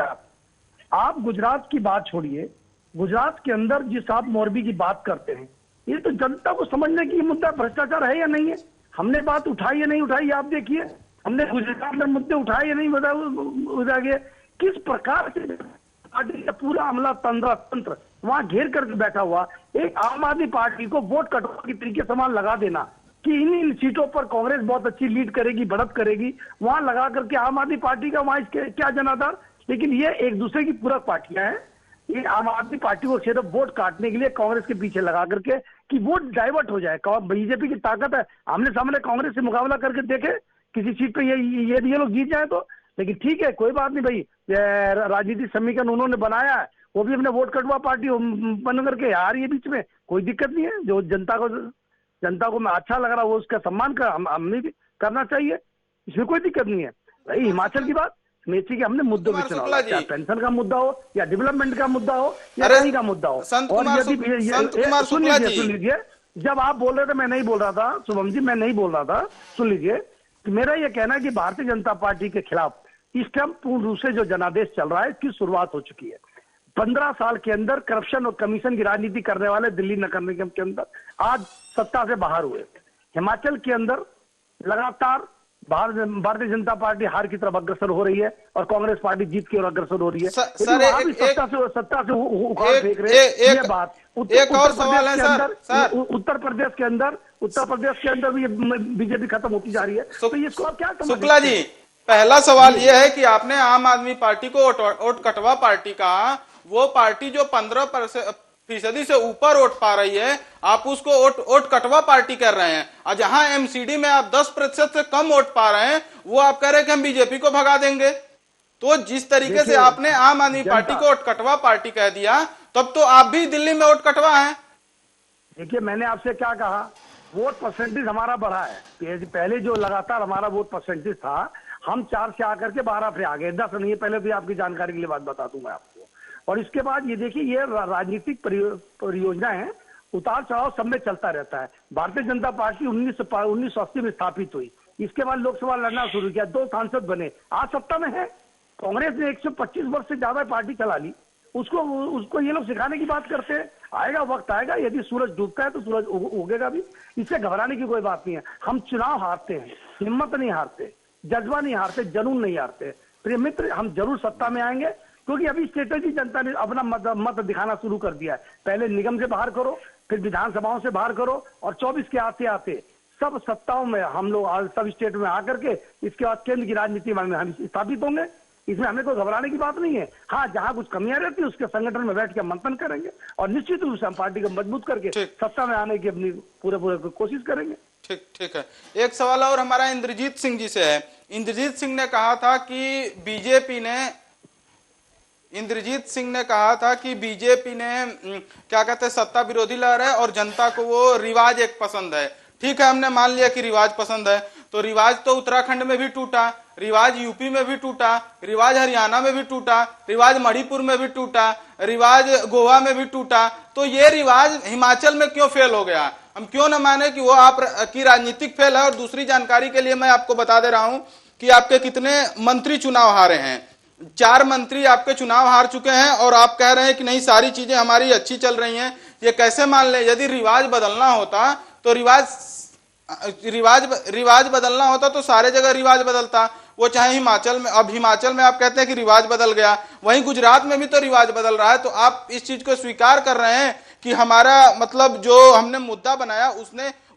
आप गुजरात की बात छोड़िए, गुजरात के अंदर जिस आप मोरबी की बात करते हैं, ये तो जनता को समझने की मुद्दा भ्रष्टाचार है या नहीं है। हमने बात उठाई या नहीं उठाई आप देखिए, हमने गुजरात में मुद्दे उठाए या नहीं उठाए, किस प्रकार से पार्टी का पूरा अमला तंत्र वहां घेर करके बैठा हुआ। एक आम आदमी पार्टी को वोट कटौती के तरीके समान लगा देना कि इन सीटों पर कांग्रेस बहुत अच्छी लीड करेगी, बढ़त करेगी, वहां लगा करके आम आदमी पार्टी का वहां क्या जनाधार। लेकिन ये एक दूसरे की पूरक पार्टियां हैं। ये आम आदमी पार्टी को सिर्फ वोट काटने के लिए कांग्रेस के पीछे लगा करके कि वोट डाइवर्ट हो जाए। बीजेपी की ताकत है, आमने सामने कांग्रेस से मुकाबला करके देखे, किसी सीट पे ये लोग जीत जाए तो। लेकिन ठीक है, कोई बात नहीं भाई, राजनीतिक समीकरण उन्होंने बनाया है, वो भी अपने वोट कटवा पार्टी बन करके आ रही है बीच में, कोई दिक्कत नहीं है। जो जनता को मैं अच्छा लग रहा है वो उसका सम्मान हमें भी करना चाहिए, इसमें कोई दिक्कत नहीं है। भाई हिमाचल की बात मेथी के हमने मुद्दों में चुनाव, चाहे पेंशन का मुद्दा हो या डेवलपमेंट का मुद्दा हो या कहीं का मुद्दा हो। और यदि सुन लीजिए, जब आप बोल रहे थे मैं नहीं बोल रहा था, शुभम जी मैं नहीं बोल रहा था, सुन लीजिए। तो मेरा यह कहना है कि भारतीय जनता पार्टी के खिलाफ इस टाइम पूर्ण रूप से जो जनादेश चल रहा है इसकी शुरुआत हो चुकी है। 15 साल के अंदर करप्शन और कमीशन की राजनीति करने वाले दिल्ली नगर निगम के अंदर आज सत्ता से बाहर हुए। हिमाचल के अंदर लगातार भारतीय जनता पार्टी हार की तरफ अग्रसर हो रही है और कांग्रेस पार्टी जीत की ओर अग्रसर हो रही है। सत्ता से उखाड़ फेंक रहे हैं। ये बात उत्तर प्रदेश के अंदर भी बीजेपी खत्म होती जा रही है। तो इसको आप क्या समझते हैं? शुक्ला जी, पहला सवाल यह है कि आपने आम आदमी पार्टी को वोट कटवा पार्टी कहा, वो पार्टी जो 15% से ऊपर वोट पा रही है, आप उसको वोट कटवा पार्टी कर रहे हैं। और जहां एमसीडी में आप 10% से कम वोट पा रहे हैं, वो आप कह रहे हैं कि हम बीजेपी को भगा देंगे। तो जिस तरीके से आपने आम आदमी पार्टी को वोट कटवा पार्टी कह दिया, तब तो आप भी दिल्ली में वोट कटवा है। देखिए मैंने आपसे क्या कहा, वोट परसेंटेज हमारा बढ़ा है। पहले जो लगातार हमारा वोट परसेंटेज था, हम 4 से आकर के 12 पे आ गए, 10 नहीं है। पहले भी आपकी जानकारी के लिए बात बता दूंगा आपको। और इसके बाद ये देखिए, ये राजनीतिक परियोजना है, उतार चढ़ाव सब में चलता रहता है। भारतीय जनता पार्टी 1980 में स्थापित हुई, इसके बाद लोकसभा लड़ना शुरू किया, 2 सांसद बने, आज सत्ता में है। कांग्रेस ने 125 वर्ष से ज्यादा पार्टी चला ली, उसको ये लोग सिखाने की बात करते हैं। आएगा वक्त आएगा, यदि सूरज डूबता है तो सूरज उगेगा भी, इससे घबराने की कोई बात नहीं है। हम चुनाव हारते हैं, हिम्मत नहीं हारते, जज्बा नहीं हारते, जुनून नहीं हारते। प्रिय मित्र, हम जरूर सत्ता में आएंगे, क्योंकि अभी स्ट्रेटेजी जनता ने अपना मत दिखाना शुरू कर दिया है। पहले निगम से बाहर करो, फिर विधानसभाओं से बाहर करो, और 24 के आते आते सब सत्ताओं में हम लोग सब स्टेट में आकर के इसके बाद केंद्र की राजनीति में हम स्थापित होंगे। इसमें हमें कोई घबराने की बात नहीं है। हाँ, जहां कुछ कमियां रहती है उसके संगठन में बैठ के मंथन करेंगे और निश्चित रूप से हम पार्टी को मजबूत करके सत्ता में आने की अपनी पूरे कोशिश करेंगे। ठीक है। एक सवाल और हमारा इंद्रजीत सिंह जी से है। इंद्रजीत सिंह ने कहा था कि बीजेपी ने क्या कहते हैं, सत्ता विरोधी लहर है और जनता को वो रिवाज एक पसंद है। ठीक है, हमने मान लिया कि रिवाज पसंद है, तो रिवाज तो उत्तराखंड में भी टूटा, रिवाज यूपी में भी टूटा, रिवाज हरियाणा में भी टूटा, रिवाज मणिपुर में भी टूटा, रिवाज गोवा में भी टूटा। तो ये रिवाज हिमाचल में क्यों फेल हो गया? हम क्यों न माने कि वो आप की राजनीतिक फेल है। और दूसरी जानकारी के लिए मैं आपको बता दे रहा हूं कि आपके कितने मंत्री चुनाव हारे हैं। 4 मंत्री आपके चुनाव हार चुके हैं और आप कह रहे हैं कि नहीं सारी चीजें हमारी अच्छी चल रही हैं। ये कैसे मान लें? यदि रिवाज बदलना होता तो रिवाज बदलना होता तो सारे जगह रिवाज बदलता, वो चाहे हिमाचल में। अब हिमाचल में आप कहते हैं कि रिवाज बदल गया, वहीं गुजरात में भी तो रिवाज बदल रहा है। तो आप इस चीज को स्वीकार कर रहे हैं कि हमारा मतलब जो हमने मुद्दा बनाया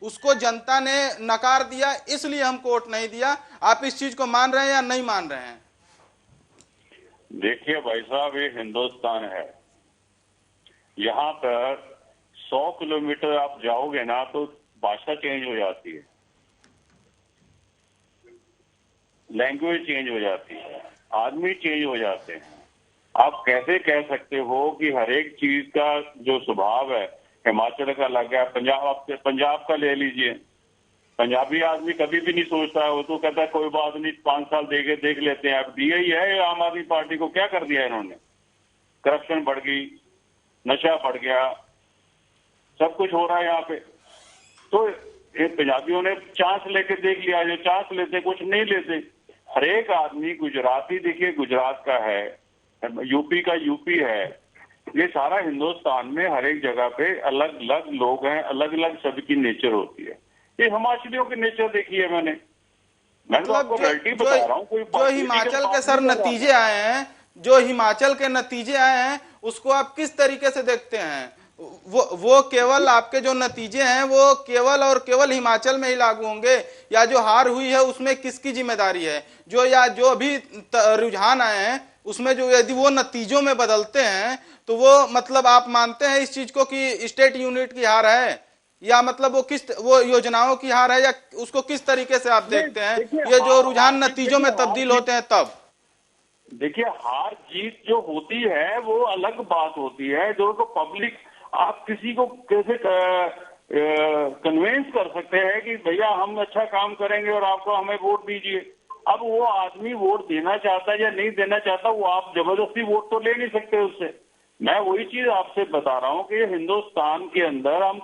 उसको जनता ने नकार दिया, इसलिए हमको वोट नहीं दिया। आप इस चीज को मान रहे हैं या नहीं मान रहे हैं? देखिए भाई साहब, ये हिंदुस्तान है। यहाँ पर 100 किलोमीटर आप जाओगे ना तो भाषा चेंज हो जाती है, लैंग्वेज चेंज हो जाती है, आदमी चेंज हो जाते हैं। आप कैसे कह सकते हो कि हर एक चीज का जो स्वभाव है हिमाचल का अलग है, पंजाब का ले लीजिए। पंजाबी आदमी कभी भी नहीं सोचता है, वो तो कहता है कोई बात नहीं 5 साल देख लेते हैं। अब दिया ही है आम आदमी पार्टी को, क्या कर दिया इन्होंने? करप्शन बढ़ गई, नशा बढ़ गया, सब कुछ हो रहा है यहाँ पे। तो ये पंजाबियों ने चांस लेके देख लिया, जो चांस लेते कुछ नहीं लेते। हर एक आदमी गुजराती, देखिए गुजरात का है, यूपी का यूपी है, ये सारा हिंदुस्तान में हर एक जगह पे अलग अलग लोग हैं, अलग अलग सबकी नेचर होती है। ये हिमाचलियों की नेचर देखी है मैंने तो आपको रियलिटी बता रहा हूँ। जो हिमाचल के सर नतीजे आए हैं, जो हिमाचल के नतीजे आए हैं, उसको आप किस तरीके से देखते हैं? वो केवल आपके जो नतीजे हैं वो केवल और केवल हिमाचल में ही लागू होंगे, या जो हार हुई है उसमें किसकी जिम्मेदारी है? जो अभी रुझान आए हैं उसमें जो यदि वो नतीजों में बदलते हैं तो वो मतलब आप मानते हैं इस चीज को कि स्टेट यूनिट की हार है, या मतलब वो योजनाओं की हार है, या उसको किस तरीके से आप देखते हैं? ये जो रुझान नतीजों में तब्दील होते हैं तब देखिए, हार जीत जो होती है वो अलग बात होती है। जो तो पब्लिक, आप किसी को कैसे कन्विंस कर सकते हैं कि भैया हम अच्छा काम करेंगे और आपको हमें वोट दीजिए। अब वो आदमी वोट देना चाहता है या नहीं देना चाहता, वो आप जबरदस्ती वोट तो ले नहीं सकते उससे। मैं वही चीज आपसे बता रहा हूँ कि हिंदुस्तान के अंदर हम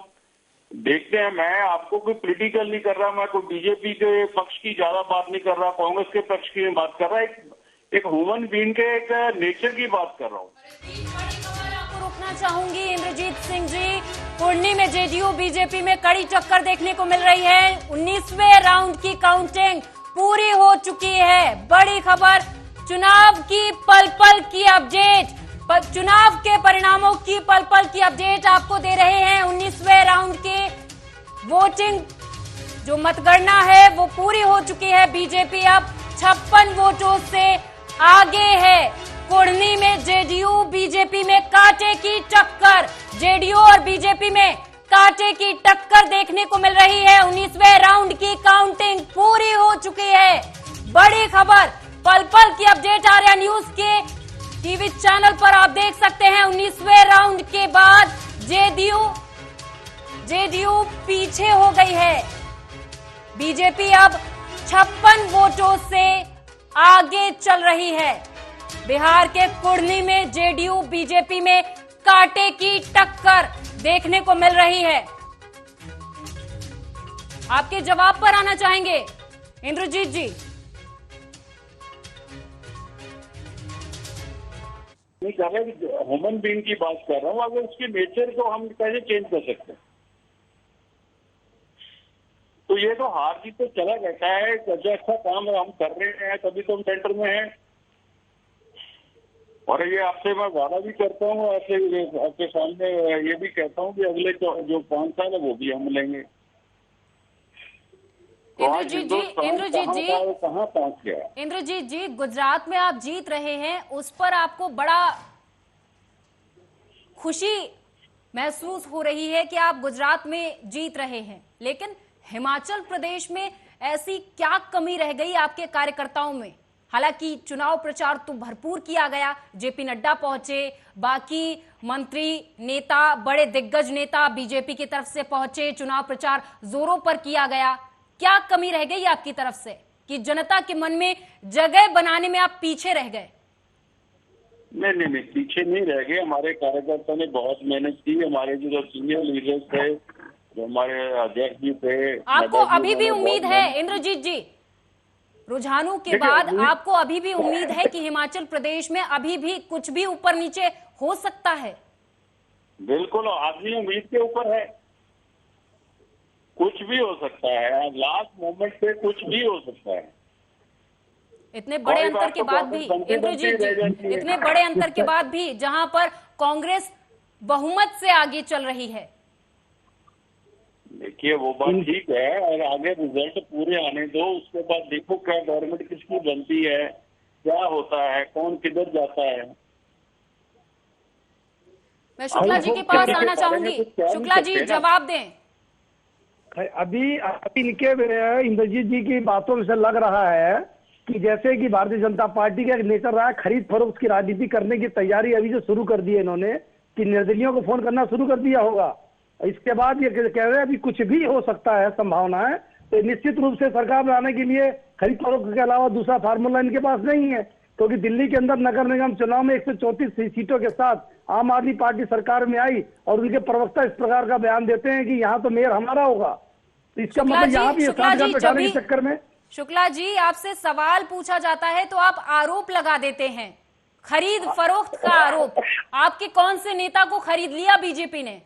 देखते हैं। मैं आपको कोई पॉलिटिकल नहीं कर रहा, मैं कोई बीजेपी के पक्ष की ज्यादा बात नहीं कर रहा, कांग्रेस के पक्ष की बात कर रहा, एक ह्यूमन बीइंग के एक नेचर की बात कर रहा हूँ। आपको रोकना चाहूंगी इंद्रजीत सिंह जी, कुर्नी में जेडीयू बीजेपी में कड़ी टक्कर देखने को मिल रही है। 19वें राउंड की काउंटिंग पूरी हो चुकी है। बड़ी खबर, चुनाव की पल पल की अपडेट, चुनाव के परिणामों की पल पल की अपडेट आपको दे रहे हैं। 19वें राउंड के वोटिंग जो मतगणना है वो पूरी हो चुकी है। बीजेपी अब 56 वोटों से आगे है। कुर्नी में जेडीयू बीजेपी में कांटे की टक्कर, जेडीयू और बीजेपी में कांटे की टक्कर देखने को मिल रही है। 19वें राउंड की काउंटिंग पूरी हो चुकी है। बड़ी खबर, पल पल की अपडेट आर्या न्यूज के टीवी चैनल पर आप देख सकते हैं। 19वें राउंड के बाद जेडीयू पीछे हो गई है। बीजेपी अब 56 वोटों से आगे चल रही है। बिहार के कुर्नी में जेडीयू बीजेपी में कांटे की टक्कर देखने को मिल रही है। आपके जवाब पर आना चाहेंगे इंद्रजीत जी। नहीं कर रहा, ह्यूमन बीइंग की बात कर रहा हूँ। अगर उसके नेचर को हम कैसे चेंज कर सकते हैं? तो ये तो हार जीत तो चला रहता है। जो अच्छा काम हम कर रहे हैं तभी तो हम सेंटर में हैं। और ये आपसे मैं वादा भी करता हूँ, आपके सामने ये भी कहता हूँ कि अगले जो 5 साल है वो भी हम लेंगे। कहाँ पहुँच गया इंद्रजीत जी, गुजरात में आप जीत रहे हैं, उस पर आपको बड़ा खुशी महसूस हो रही है कि आप गुजरात में जीत रहे हैं, लेकिन हिमाचल प्रदेश में ऐसी क्या कमी रह गई आपके कार्यकर्ताओं में? हालांकि चुनाव प्रचार तो भरपूर किया गया, जेपी नड्डा पहुंचे, बाकी मंत्री, नेता, बड़े दिग्गज नेता बीजेपी की तरफ से पहुंचे, चुनाव प्रचार जोरों पर किया गया। क्या कमी रह गई आपकी तरफ से कि जनता के मन में जगह बनाने में आप पीछे रह गए? नहीं, पीछे नहीं रह गए। हमारे कार्यकर्ता ने बहुत मेहनत की। हमारे जो सीनियर लीडर्स थे, जो हमारे अध्यक्ष जी थे, आपको अभी भी उम्मीद है इंद्रजीत जी, रुझानों के देखिए, बाद आपको अभी भी उम्मीद है कि हिमाचल प्रदेश में अभी भी कुछ भी ऊपर नीचे हो सकता है? बिल्कुल, आदमी उम्मीद के ऊपर है, कुछ भी हो सकता है, लास्ट मोमेंट पे कुछ भी हो सकता है। इतने बड़े कोई बात अंतर के तो बाद कांग्रेस भी बनते इंद्रजीत बनते रह जी, जाती है। इतने बड़े अंतर के बाद भी जहां पर कांग्रेस बहुमत से आगे चल रही है। देखिए वो बात ठीक है, और आगे रिजल्ट पूरे आने दो, उसके बाद देखो क्या गवर्नमेंट किसकी बनती है, क्या होता है, कौन किधर जाता है। मैं शुक्ला जी के पास आना चाहूंगी। शुक्ला जी जवाब दें। अभी अभी इनके इंद्रजीत जी की बातों से लग रहा है कि जैसे कि भारतीय जनता पार्टी का एक नेचर रहा है, खरीद फरोख्त की राजनीति करने की तैयारी अभी से शुरू कर दी है इन्होंने, कि निर्दलियों को फोन करना शुरू कर दिया होगा। इसके बाद ये कह रहे हैं अभी कुछ भी हो सकता है, संभावना है। तो निश्चित रूप से सरकार बनाने के लिए खरीद फरोख्त के अलावा दूसरा फार्मूला इनके पास नहीं है, क्योंकि दिल्ली के अंदर नगर निगम चुनाव में 134 सीटों के साथ आम आदमी पार्टी सरकार में आई, और उनके प्रवक्ता इस प्रकार का बयान देते हैं कि यहाँ तो मेयर हमारा होगा। तो इसका मतलब यहाँ भी बैठाने के चक्कर में। शुक्ला जी, आपसे सवाल पूछा जाता है तो आप आरोप लगा देते हैं, खरीद फरोख्त का आरोप। आपके कौन से नेता को खरीद लिया बीजेपी ने?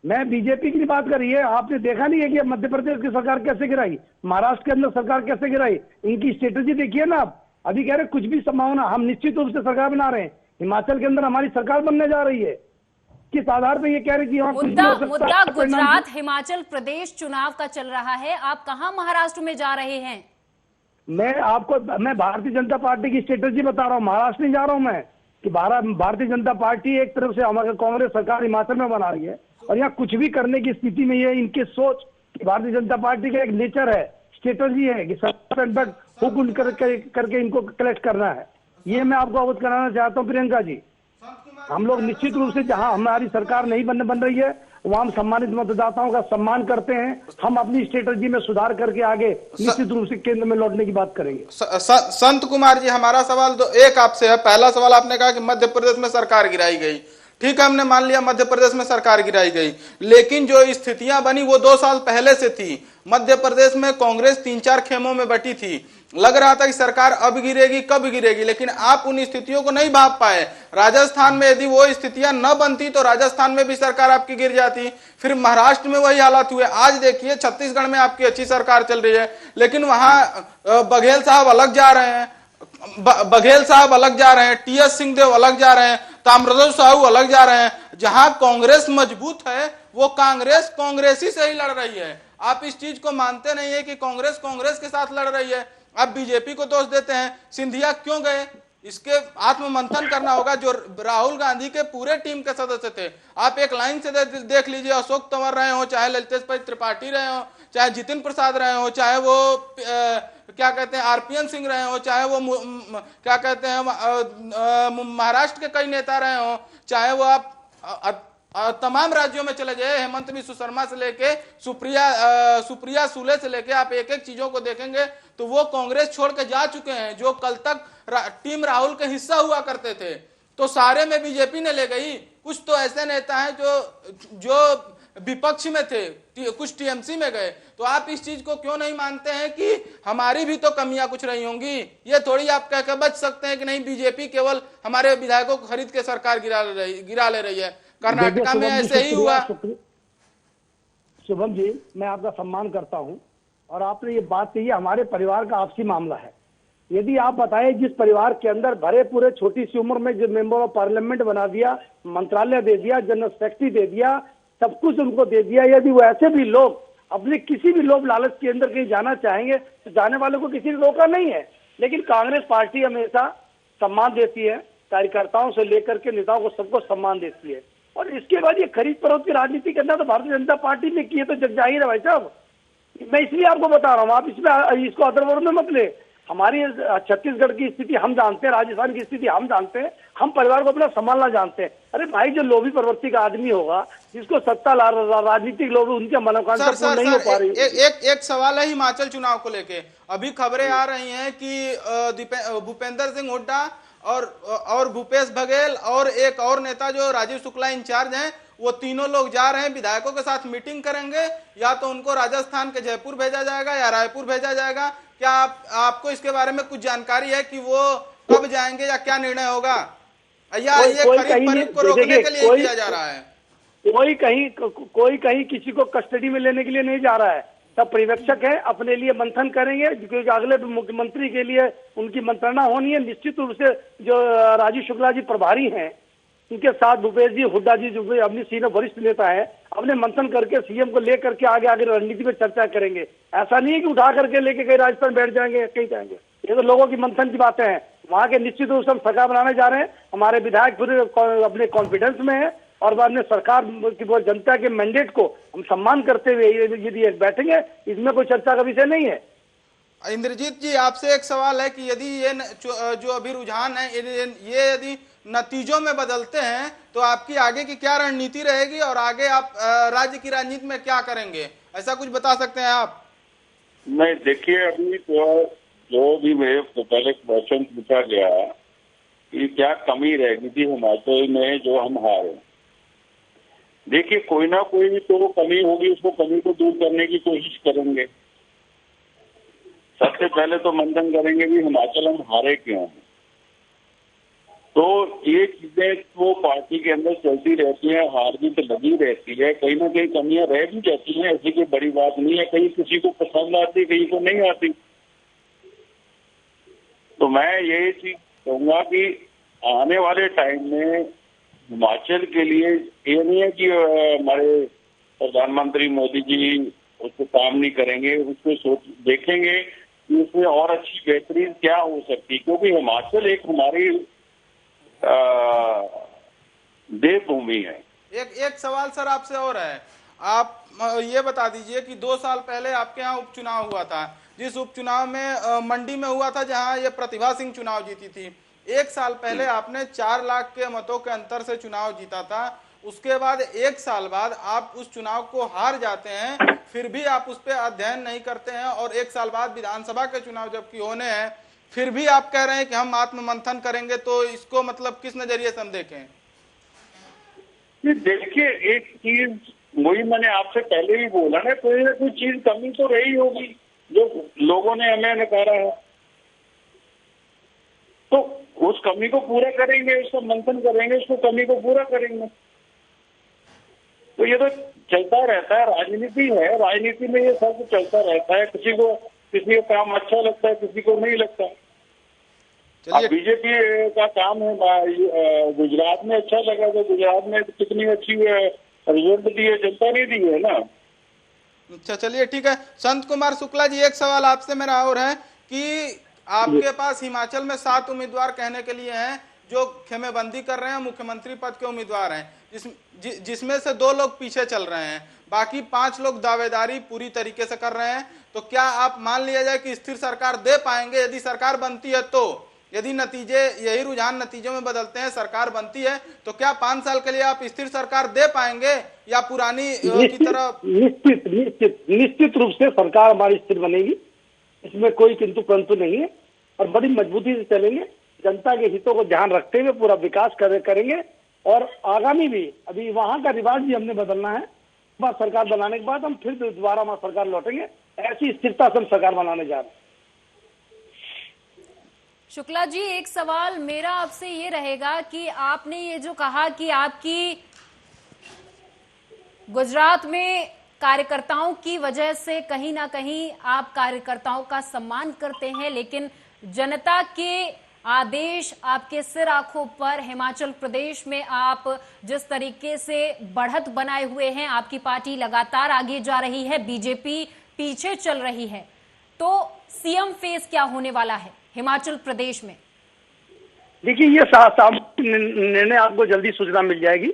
मैं बीजेपी की बात कर रही है, आपने देखा नहीं है कि मध्य प्रदेश की सरकार कैसे गिराई, महाराष्ट्र के अंदर सरकार कैसे गिराई, इनकी स्ट्रेटेजी देखिए ना आप। अभी कह रहे कुछ भी संभावना, हम निश्चित रूप से सरकार बना रहे हैं, हिमाचल के अंदर हमारी सरकार बनने जा रही है। किस आधार पे ये कह रहे कि मुद्दा गुजरात हिमाचल प्रदेश चुनाव का चल रहा है, आप कहां महाराष्ट्र में जा रहे हैं? मैं भारतीय जनता पार्टी की स्ट्रेटेजी बता रहा हूँ, महाराष्ट्र नहीं जा रहा हूँ मैं, कि भारतीय जनता पार्टी एक तरफ से हमारे कांग्रेस सरकार हिमाचल में बना रही है, और यहाँ कुछ भी करने की स्थिति में ये इनकी सोच कि भारतीय जनता पार्टी का एक नेचर है, स्ट्रेटेजी है कि सरकार हुकुम करके इनको कलेक्ट करना है। ये मैं आपको अवगत कराना चाहता हूँ प्रियंका जी। हम लोग निश्चित रूप से जहां हमारी सरकार नहीं बन रही है वहां हम सम्मानित मतदाताओं का सम्मान करते हैं, हम अपनी स्ट्रेटेजी में सुधार करके आगे निश्चित रूप से केंद्र में लौटने की बात करेंगे। संत कुमार जी, हमारा सवाल एक आपसे है। पहला सवाल आपने कहा कि मध्य प्रदेश में सरकार गिराई गई, ठीक है, हमने मान लिया मध्य प्रदेश में सरकार गिराई गई, लेकिन जो स्थितियां बनी वो 2 साल पहले से थी। मध्य प्रदेश में कांग्रेस 3-4 खेमों में बटी थी, लग रहा था कि सरकार अब गिरेगी, कब गिरेगी, लेकिन आप उन स्थितियों को नहीं भांप पाए। राजस्थान में यदि वो स्थितियां न बनती तो राजस्थान में भी सरकार आपकी गिर जाती, फिर महाराष्ट्र में वही हालात हुए। आज देखिए छत्तीसगढ़ में आपकी अच्छी सरकार चल रही है, लेकिन वहां बघेल साहब अलग जा रहे हैं, टीएस सिंहदेव अलग जा रहे हैं, ताम्रध्वज साहू अलग जा रहे हैं। जहां कांग्रेस मजबूत है वो कांग्रेसी से ही लड़ रही है। आप इस चीज को मानते नहीं है कि कांग्रेस के साथ लड़ रही है, आप बीजेपी को दोष देते हैं। सिंधिया क्यों गए, इसके आत्ममंथन करना होगा। जो राहुल गांधी के पूरे टीम के सदस्य थे, आप एक लाइन से देख लीजिए, अशोक तंवर रहे हो, चाहे ललितेश त्रिपाठी रहे हो, चाहे जितिन प्रसाद रहे हो, चाहे वो क्या कहते हैं आरपीएन सिंह रहे हो, चाहे वो क्या कहते हैं महाराष्ट्र के कई नेता रहे हो, चाहे वो आप तमाम राज्यों में चले जाए, हेमंत बिस्व शर्मा से लेके सुप्रिया सुले से लेके आप एक एक चीजों को देखेंगे तो वो कांग्रेस छोड़ के जा चुके हैं। जो कल तक टीम राहुल के हिस्सा हुआ करते थे तो सारे में बीजेपी ने ले गई। कुछ तो ऐसे नेता हैं जो विपक्ष में थे, कुछ टीएमसी में गए। तो आप इस चीज को क्यों नहीं मानते हैं कि हमारी भी तो कमियां कुछ रही होंगी? ये थोड़ी आप कह के बच सकते हैं कि नहीं बीजेपी केवल हमारे विधायकों को खरीद के सरकार गिरा ले रही है। कर्नाटका में ऐसे ही हुआ। शुभम जी, मैं आपका सम्मान करता हूं, और आपने ये बात कही, हमारे परिवार का आपसी मामला है। यदि आप बताएं जिस परिवार के अंदर भरे पूरे छोटी सी उम्र में जो मेंबर ऑफ पार्लियामेंट बना दिया, मंत्रालय दे दिया, जनरल सेक्रेटरी दे दिया, सब कुछ उनको दे दिया, यदि वो ऐसे भी लोग अपने किसी भी लोभ लालच के अंदर कहीं जाना चाहेंगे तो जाने वालों को किसी ने रोका नहीं है। लेकिन कांग्रेस पार्टी हमेशा सम्मान देती है, कार्यकर्ताओं से लेकर के नेताओं को सबको सम्मान देती है। और इसके बाद ये खरीद फरोख्त की राजनीति करना तो भारतीय जनता पार्टी ने की है, तो जग जाहिर है भाई साहब। मैं इसलिए आपको बता रहा हूँ, आप इसमें इसको अदरवर में मत ले। हमारी छत्तीसगढ़ की स्थिति हम जानते हैं, राजस्थान की स्थिति हम जानते हैं, हम परिवार को अपना संभालना जानते हैं। अरे भाई, जो लोभी प्रवृत्ति का आदमी होगा, जिसको सत्ता राजनीतिक लोग उनके मनोकांक्षा पूर्ण नहीं हो पा रही। एक सवाल है हिमाचल चुनाव को लेके। अभी खबरें आ रही हैं कि भूपेंद्र सिंह हुड्डा और भूपेश बघेल और एक और नेता जो राजीव शुक्ला इंचार्ज हैं, वो तीनों लोग जा रहे हैं, विधायकों के साथ मीटिंग करेंगे। या तो उनको राजस्थान के जयपुर भेजा जाएगा या रायपुर भेजा जाएगा। क्या आपको इसके बारे में कुछ जानकारी है कि वो कब जाएंगे या क्या निर्णय होगा, या ये खरीद फरीद को रोकने के लिए किया जा रहा है? कोई कहीं किसी को कस्टडी में लेने के लिए नहीं जा रहा है। सब पर्यवेक्षक है, अपने लिए मंथन करेंगे, क्योंकि अगले मुख्यमंत्री के लिए उनकी मंत्रणा होनी है। निश्चित रूप से जो राजीव शुक्ला जी प्रभारी हैं, उनके साथ भूपेश जी हुड्डा जी जो अपनी सीनियर वरिष्ठ नेता है, अपने मंथन करके सीएम को लेकर के आगे रणनीति में चर्चा करेंगे। ऐसा नहीं है कि उठा करके लेके कहीं राजस्थान बैठ जाएंगे, कहीं जाएंगे। ये तो लोगों की मंथन की बातें हैं। वहां के निश्चित रूप से हम सरकार बनाने जा रहे हैं। हमारे विधायक पूरे अपने कॉन्फिडेंस में है और बाद में सरकार की वो जनता के मैंडेट को हम सम्मान करते हुए यदि बैठेंगे, इसमें कोई चर्चा का विषय नहीं है। इंद्रजीत जी, आपसे एक सवाल है कि यदि ये जो अभी रुझान है ये यदि नतीजों में बदलते हैं तो आपकी आगे की क्या रणनीति रहेगी और आगे आप राज्य की राजनीति में क्या करेंगे, ऐसा कुछ बता सकते हैं आप? नहीं, देखिए, अभी तो जो भी मेरे तो पहले क्वेश्चन पूछा गया कि क्या कमी रहेगी थी हिमाचल में जो हम हारे। देखिए, कोई ना कोई तो कमी होगी, उसको कमी को दूर करने की कोशिश करेंगे। सबसे पहले तो मंथन करेंगे कि हिमाचल हम हारे क्यों हैं। तो ये चीजें तो पार्टी के अंदर चलती रहती है, हार भी तो लगी रहती है, कहीं ना कहीं कमियां रह भी जाती हैं, ऐसी कोई बड़ी बात नहीं है। कहीं किसी को पसंद आती, कहीं को नहीं आती। तो मैं यही चीज कहूंगा कि आने वाले टाइम में हिमाचल के लिए ये नहीं है कि हमारे प्रधानमंत्री मोदी जी उसको काम नहीं करेंगे, उसको देखेंगे कि उसमें और अच्छी बेहतरीन क्या हो सकती है, क्योंकि हिमाचल एक हमारी देवभूमि है। एक सवाल सर आपसे और है, आप ये बता दीजिए कि 2 साल पहले आपके यहाँ उपचुनाव हुआ था, जिस उपचुनाव में मंडी में हुआ था जहां ये प्रतिभा सिंह चुनाव जीती थी। 1 साल पहले आपने 4 लाख के मतों के अंतर से चुनाव जीता था। उसके बाद 1 साल बाद आप उस चुनाव को हार जाते हैं, फिर भी आप उस पर अध्ययन नहीं करते हैं, और 1 साल बाद विधानसभा के चुनाव जबकि होने हैं फिर भी आप कह रहे हैं कि हम आत्ममंथन करेंगे। तो इसको मतलब किस नजरिए से हम देखें? देखिए, एक चीज वही मैंने आपसे पहले भी बोला ना, कोई ना कोई चीज कमी तो रही होगी जो लोगों ने हमें नकारा है, तो उस कमी को पूरा करेंगे, उसका मंथन करेंगे, उसको कमी को पूरा करेंगे। तो ये तो चलता रहता है, राजनीति है, राजनीति में ये सब चलता रहता है। किसी को काम अच्छा लगता है, किसी को नहीं लगता। अब बीजेपी का काम है, गुजरात में अच्छा लगा तो गुजरात में कितनी अच्छी रिजल्ट दी है, जनता नहीं दी है ना। अच्छा, चलिए ठीक है। संत कुमार शुक्ला जी, एक सवाल आपसे मेरा और है कि आपके पास हिमाचल में 7 उम्मीदवार कहने के लिए हैं जो खेमेबंदी कर रहे हैं, मुख्यमंत्री पद के उम्मीदवार हैं, जिसमें से 2 लोग पीछे चल रहे हैं, बाकी 5 लोग दावेदारी पूरी तरीके से कर रहे हैं। तो क्या आप मान लिया जाए कि स्थिर सरकार दे पाएंगे? यदि सरकार बनती है तो, यदि नतीजे यही रुझान नतीजों में बदलते हैं, सरकार बनती है, तो क्या 5 साल के लिए आप स्थिर सरकार दे पाएंगे या पुरानी की तरह? निश्चित रूप से सरकार हमारी स्थिर बनेगी, इसमें कोई किंतु परंतु नहीं है, और बड़ी मजबूती से चलेंगे। जनता के हितों को ध्यान रखते हुए पूरा विकास करेंगे, और आगामी भी अभी वहां का रिवाज भी हमने बदलना है। सरकार बनाने के बाद हम फिर दोबारा वहां सरकार लौटेंगे, ऐसी स्थिरता से हम सरकार बनाने जा रहे हैं। शुक्ला जी, एक सवाल मेरा आपसे ये रहेगा कि आपने ये जो कहा कि आपकी गुजरात में कार्यकर्ताओं की वजह से कहीं ना कहीं आप कार्यकर्ताओं का सम्मान करते हैं, लेकिन जनता के आदेश आपके सिर आंखों पर हिमाचल प्रदेश में आप जिस तरीके से बढ़त बनाए हुए हैं, आपकी पार्टी लगातार आगे जा रही है, बीजेपी पीछे चल रही है, तो सीएम फेस क्या होने वाला है हिमाचल प्रदेश में? देखिए, ये निर्णय आपको जल्दी सूचना मिल जाएगी,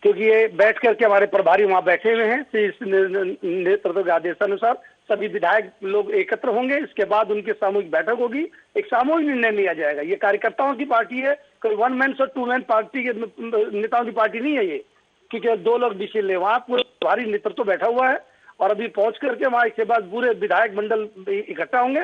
क्योंकि ये बैठ करके हमारे प्रभारी वहां बैठे हुए हैं। इस नेतृत्व के आदेशानुसार सभी विधायक लोग एकत्र होंगे, इसके बाद उनकी सामूहिक बैठक होगी, एक सामूहिक निर्णय लिया जाएगा। ये कार्यकर्ताओं की पार्टी है, कोई 1 मैन और 2 मैन पार्टी के नेताओं की पार्टी नहीं है ये, क्योंकि 2 लोग डिसीजन ले। वहां पूरा भारी नेतृत्व बैठा हुआ है, और अभी पहुंच करके वहां इसके बाद पूरे विधायक मंडल इकट्ठा होंगे,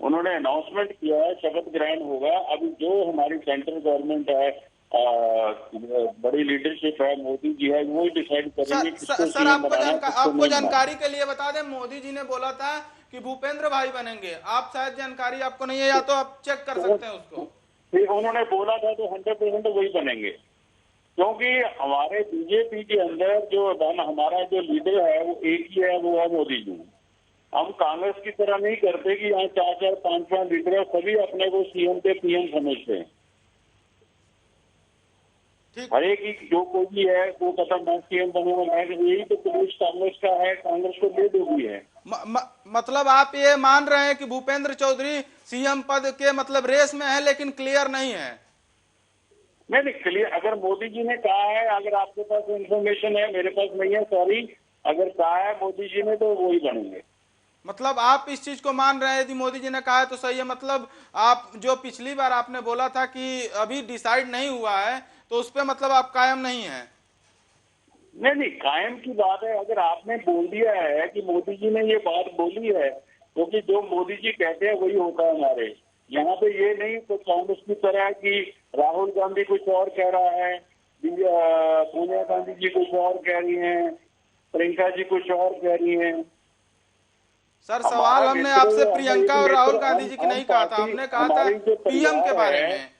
उन्होंने अनाउंसमेंट किया है, शपथ ग्रहण होगा। अभी जो हमारी सेंट्रल गवर्नमेंट है, बड़ी लीडरशिप है, मोदी जी है, वो ही डिसाइड करेंगे किसको सर सीएम बनाना है, किसको आपको नहीं बनाना। जानकारी के लिए बता दें, मोदी जी ने बोला था कि भूपेंद्र भाई बनेंगे। आप शायद जानकारी आपको नहीं है, या तो आप चेक कर सकते हैं उसको। फिर उन्होंने बोला था तो 100% वही बनेंगे, क्योंकि हमारे बीजेपी के अंदर जो हमारा जो लीडर है वो एक ही है, वो है मोदी जी। हम कांग्रेस की तरह नहीं करते कि यहाँ 4-4, 5-5 लीडर है, सभी अपने को सीएम पे पीएम समझते हैं। हर एक ही जो कोई भी है वो कहता मैं सीएम बनूंगा, मैं, यही तो प्रदेश कांग्रेस का है, कांग्रेस को दे दोगी है। मतलब आप ये मान रहे हैं कि भूपेंद्र चौधरी सीएम पद के मतलब रेस में है, लेकिन क्लियर नहीं है? नहीं क्लियर, अगर मोदी जी ने कहा है, अगर आपके पास इंफॉर्मेशन है, मेरे पास नहीं है, सॉरी, अगर कहा है मोदी जी ने तो वही बनेंगे। मतलब आप इस चीज को मान रहे हैं, यदि मोदी जी ने कहा है तो सही है। मतलब आप जो पिछली बार आपने बोला था कि अभी डिसाइड नहीं हुआ है, तो उस पर मतलब आप कायम नहीं है? नहीं कायम की बात है। अगर आपने बोल दिया है कि मोदी जी ने ये बात बोली है, क्योंकि जो मोदी जी कहते हैं वही होता है हमारे यहाँ पे। ये नहीं तो कांग्रेस की तरह कि राहुल गांधी कुछ और कह रहा है, सोनिया गांधी जी कुछ और कह रही हैं, प्रियंका जी कुछ और कह रही हैं। सर सवाल हमने आपसे प्रियंका और राहुल गांधी जी की नहीं कहा था, हमने कहा था पीएम के बारे में।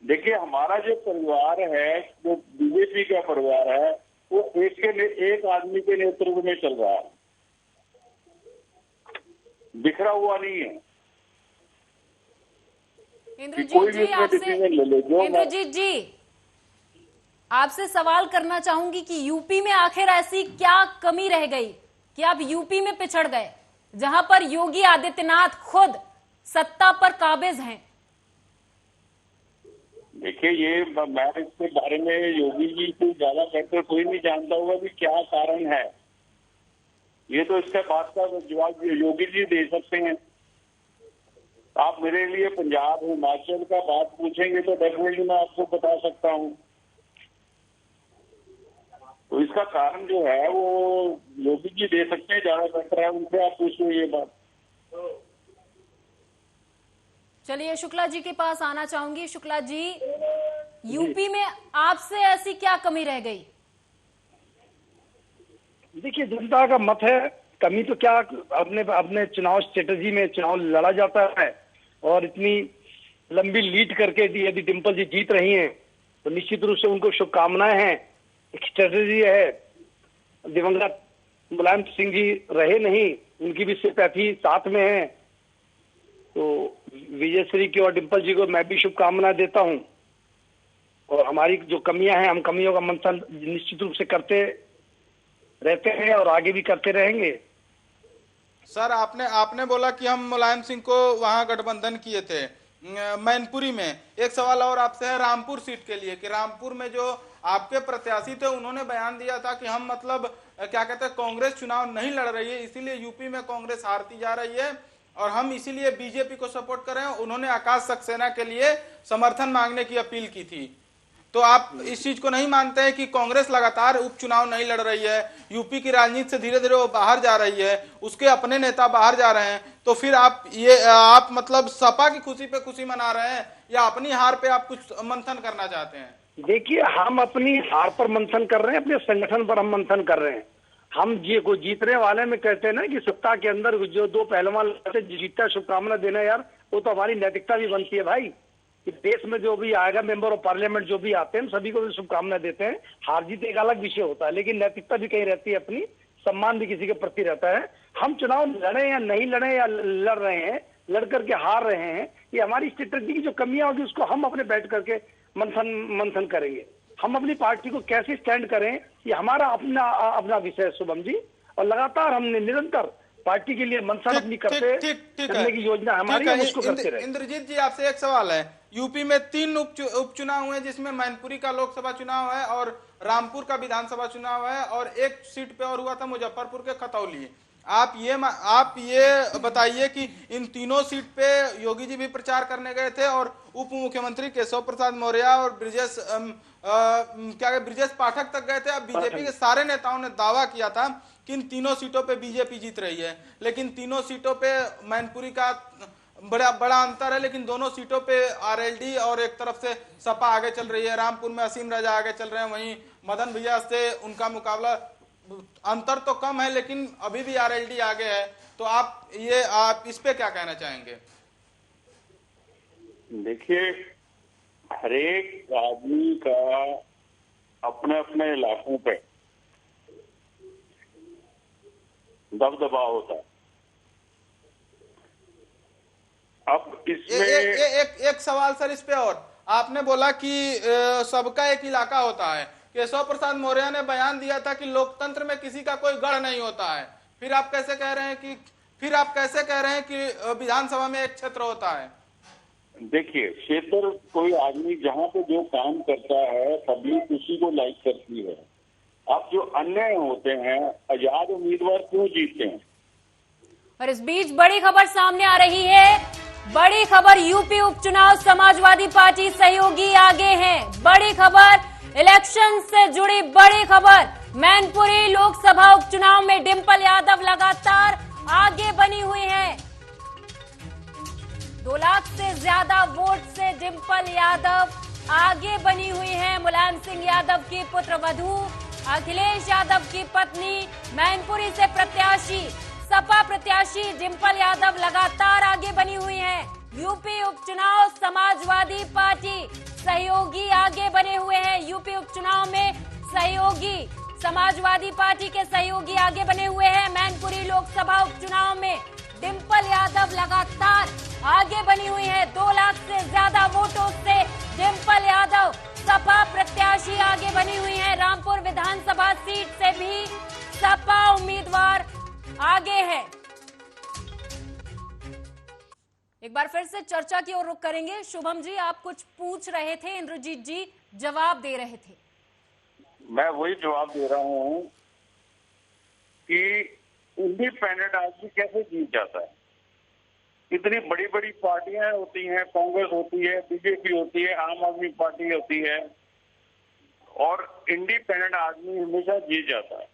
देखिए हमारा जो परिवार है, जो बीजेपी का परिवार है, वो एक आदमी के नेतृत्व में चल रहा है, बिखरा हुआ नहीं है। इंद्रजीत जी आपसे सवाल करना चाहूंगी कि यूपी में आखिर ऐसी क्या कमी रह गई कि आप यूपी में पिछड़ गए, जहां पर योगी आदित्यनाथ खुद सत्ता पर काबिज हैं? देखिए ये मैं इसके बारे में योगी जी से ज्यादा बेहतर कोई नहीं जानता होगा कि क्या कारण है। ये तो इसका बात का जवाब योगी जी दे सकते हैं। आप मेरे लिए पंजाब हिमाचल का बात पूछेंगे तो डेफिनेटली मैं आपको बता सकता हूँ। तो इसका कारण जो है वो योगी जी दे सकते हैं, ज्यादा बेहतर है, उनसे आप पूछिए ये बात। चलिए शुक्ला जी के पास आना चाहूंगी। शुक्ला जी, यूपी में आपसे ऐसी क्या कमी रह गई? देखिए जनता का मत है, कमी तो क्या, अपने चुनाव स्ट्रेटेजी में चुनाव लड़ा जाता है, और इतनी लंबी लीड करके यदि डिम्पल जी जीत रही हैं तो निश्चित रूप से उनको शुभकामनाएं हैं। एक स्ट्रेटेजी है, दिवंगत मुलायम सिंह जी रहे नहीं, उनकी भी सिंपैथी साथ में है, तो विजयश्री की और डिम्पल जी को मैं भी शुभकामनाएं देता हूं। और हमारी जो कमियां हैं, हम कमियों का मंथन निश्चित रूप से करते रहते हैं और आगे भी करते रहेंगे। सर आपने बोला कि हम मुलायम सिंह को वहां गठबंधन किए थे मैनपुरी में। एक सवाल और आपसे है रामपुर सीट के लिए, कि रामपुर में जो आपके प्रत्याशी थे उन्होंने बयान दिया था कि हम मतलब क्या कहते हैं, कांग्रेस चुनाव नहीं लड़ रही है, इसीलिए यूपी में कांग्रेस हारती जा रही है और हम इसीलिए बीजेपी को सपोर्ट कर रहे हैं। उन्होंने आकाश सक्सेना के लिए समर्थन मांगने की अपील की थी। तो आप इस चीज को नहीं मानते हैं कि कांग्रेस लगातार उपचुनाव नहीं लड़ रही है, यूपी की राजनीति से धीरे धीरे वो बाहर जा रही है, उसके अपने नेता बाहर जा रहे हैं, तो फिर आप मतलब सपा की खुशी पे खुशी मना रहे हैं या अपनी हार पे आप कुछ मंथन करना चाहते हैं? देखिए हम अपनी हार पर मंथन कर रहे हैं, अपने संगठन पर हम मंथन कर रहे हैं। हम जीतने वाले में कहते हैं ना कि सत्ता के अंदर जो दो पहलवान जीतता शुभकामना देना, यार वो तो हमारी नैतिकता भी बनती है भाई। देश में जो भी आएगा मेंबर ऑफ पार्लियामेंट जो भी आते हैं सभी को भी शुभकामना देते हैं। हार जीत एक अलग विषय होता है, लेकिन नैतिकता भी कहीं रहती है, अपनी सम्मान भी किसी के प्रति रहता है। हम चुनाव लड़े या नहीं लड़े या लड़ रहे हैं, लड़ करके हार रहे हैं, ये हमारी स्ट्रेटेजी की जो कमियां होगी उसको हम अपने बैठ करके मंथन करेंगे। हम अपनी पार्टी को कैसे स्टैंड करें ये हमारा अपना विषय है शुभम जी, और लगातार हमने निरंतर पार्टी के लिए मंथन अपनी करने की योजना हमारी है, उसको करते रहे। इंद्रजीत जी आपसे एक सवाल है, यूपी में 3 उपचुनाव हुए जिसमें मैनपुरी का लोकसभा चुनाव है और रामपुर का विधानसभा चुनाव है, और एक सीट पे और हुआ था मुजफ्फरपुर के खतौली। आप ये बताइए कि इन तीनों सीट पे योगी जी भी प्रचार करने गए थे और उप मुख्यमंत्री केशव प्रसाद मौर्य और ब्रिजेश पाठक तक गए थे। अब बीजेपी के सारे नेताओं ने दावा किया था कि इन तीनों सीटों पे बीजेपी जीत रही है, लेकिन तीनों सीटों पे मैनपुरी का बड़ा बड़ा अंतर है, लेकिन दोनों सीटों पे आरएलडी और एक तरफ से सपा आगे चल रही है। रामपुर में असीम राजा आगे चल रहे हैं, वहीं मदन भैया से उनका मुकाबला, अंतर तो कम है लेकिन अभी भी आरएलडी आगे है। तो आप इस पे क्या कहना चाहेंगे? देखिए, हरेक आदमी का अपने अपने इलाकों पे दबदबा होता है। अब इसमें एक सवाल सर इस पे, और आपने बोला कि सबका एक इलाका होता है। केशव प्रसाद मौर्य ने बयान दिया था कि लोकतंत्र में किसी का कोई गढ़ नहीं होता है। फिर आप कैसे कह रहे हैं कि विधानसभा में एक क्षेत्र होता है? देखिए, क्षेत्र कोई आदमी जहाँ पे जो काम करता है पब्लिक उसी को लाइक करती है। अब जो अन्य होते हैं, आजाद उम्मीदवार क्यों जीतते हैं? और इस बीच बड़ी खबर सामने आ रही है। बड़ी खबर, यूपी उपचुनाव, समाजवादी पार्टी सहयोगी आगे हैं। बड़ी खबर, इलेक्शन से जुड़ी बड़ी खबर। मैनपुरी लोकसभा उपचुनाव में डिंपल यादव लगातार आगे बनी हुई हैं। 2 लाख से ज्यादा वोट से डिंपल यादव आगे बनी हुई हैं। मुलायम सिंह यादव की पुत्रवधू अखिलेश यादव की पत्नी, मैनपुरी से प्रत्याशी, सपा प्रत्याशी डिंपल यादव लगातार आगे बनी हुई हैं। यूपी उपचुनाव, समाजवादी पार्टी सहयोगी आगे बने हुए हैं। यूपी उपचुनाव में सहयोगी, समाजवादी पार्टी के सहयोगी आगे बने हुए हैं। मैनपुरी लोकसभा उपचुनाव में डिंपल यादव लगातार आगे बनी हुई है। 2 लाख से ज्यादा वोटों से डिंपल यादव सपा प्रत्याशी आगे बनी हुई है। रामपुर विधानसभा सीट से भी सपा उम्मीदवार आगे है। एक बार फिर से चर्चा की ओर रुख करेंगे। शुभम जी, आप कुछ पूछ रहे थे, इंद्रजीत जी जवाब दे रहे थे। मैं वही जवाब दे रहा हूं कि इंडिपेंडेंट आदमी कैसे जीत जाता है। इतनी बड़ी बड़ी पार्टियां होती हैं, कांग्रेस होती है, बीजेपी होती है, आम आदमी पार्टी होती है, और इंडिपेंडेंट आदमी हमेशा जीत जाता है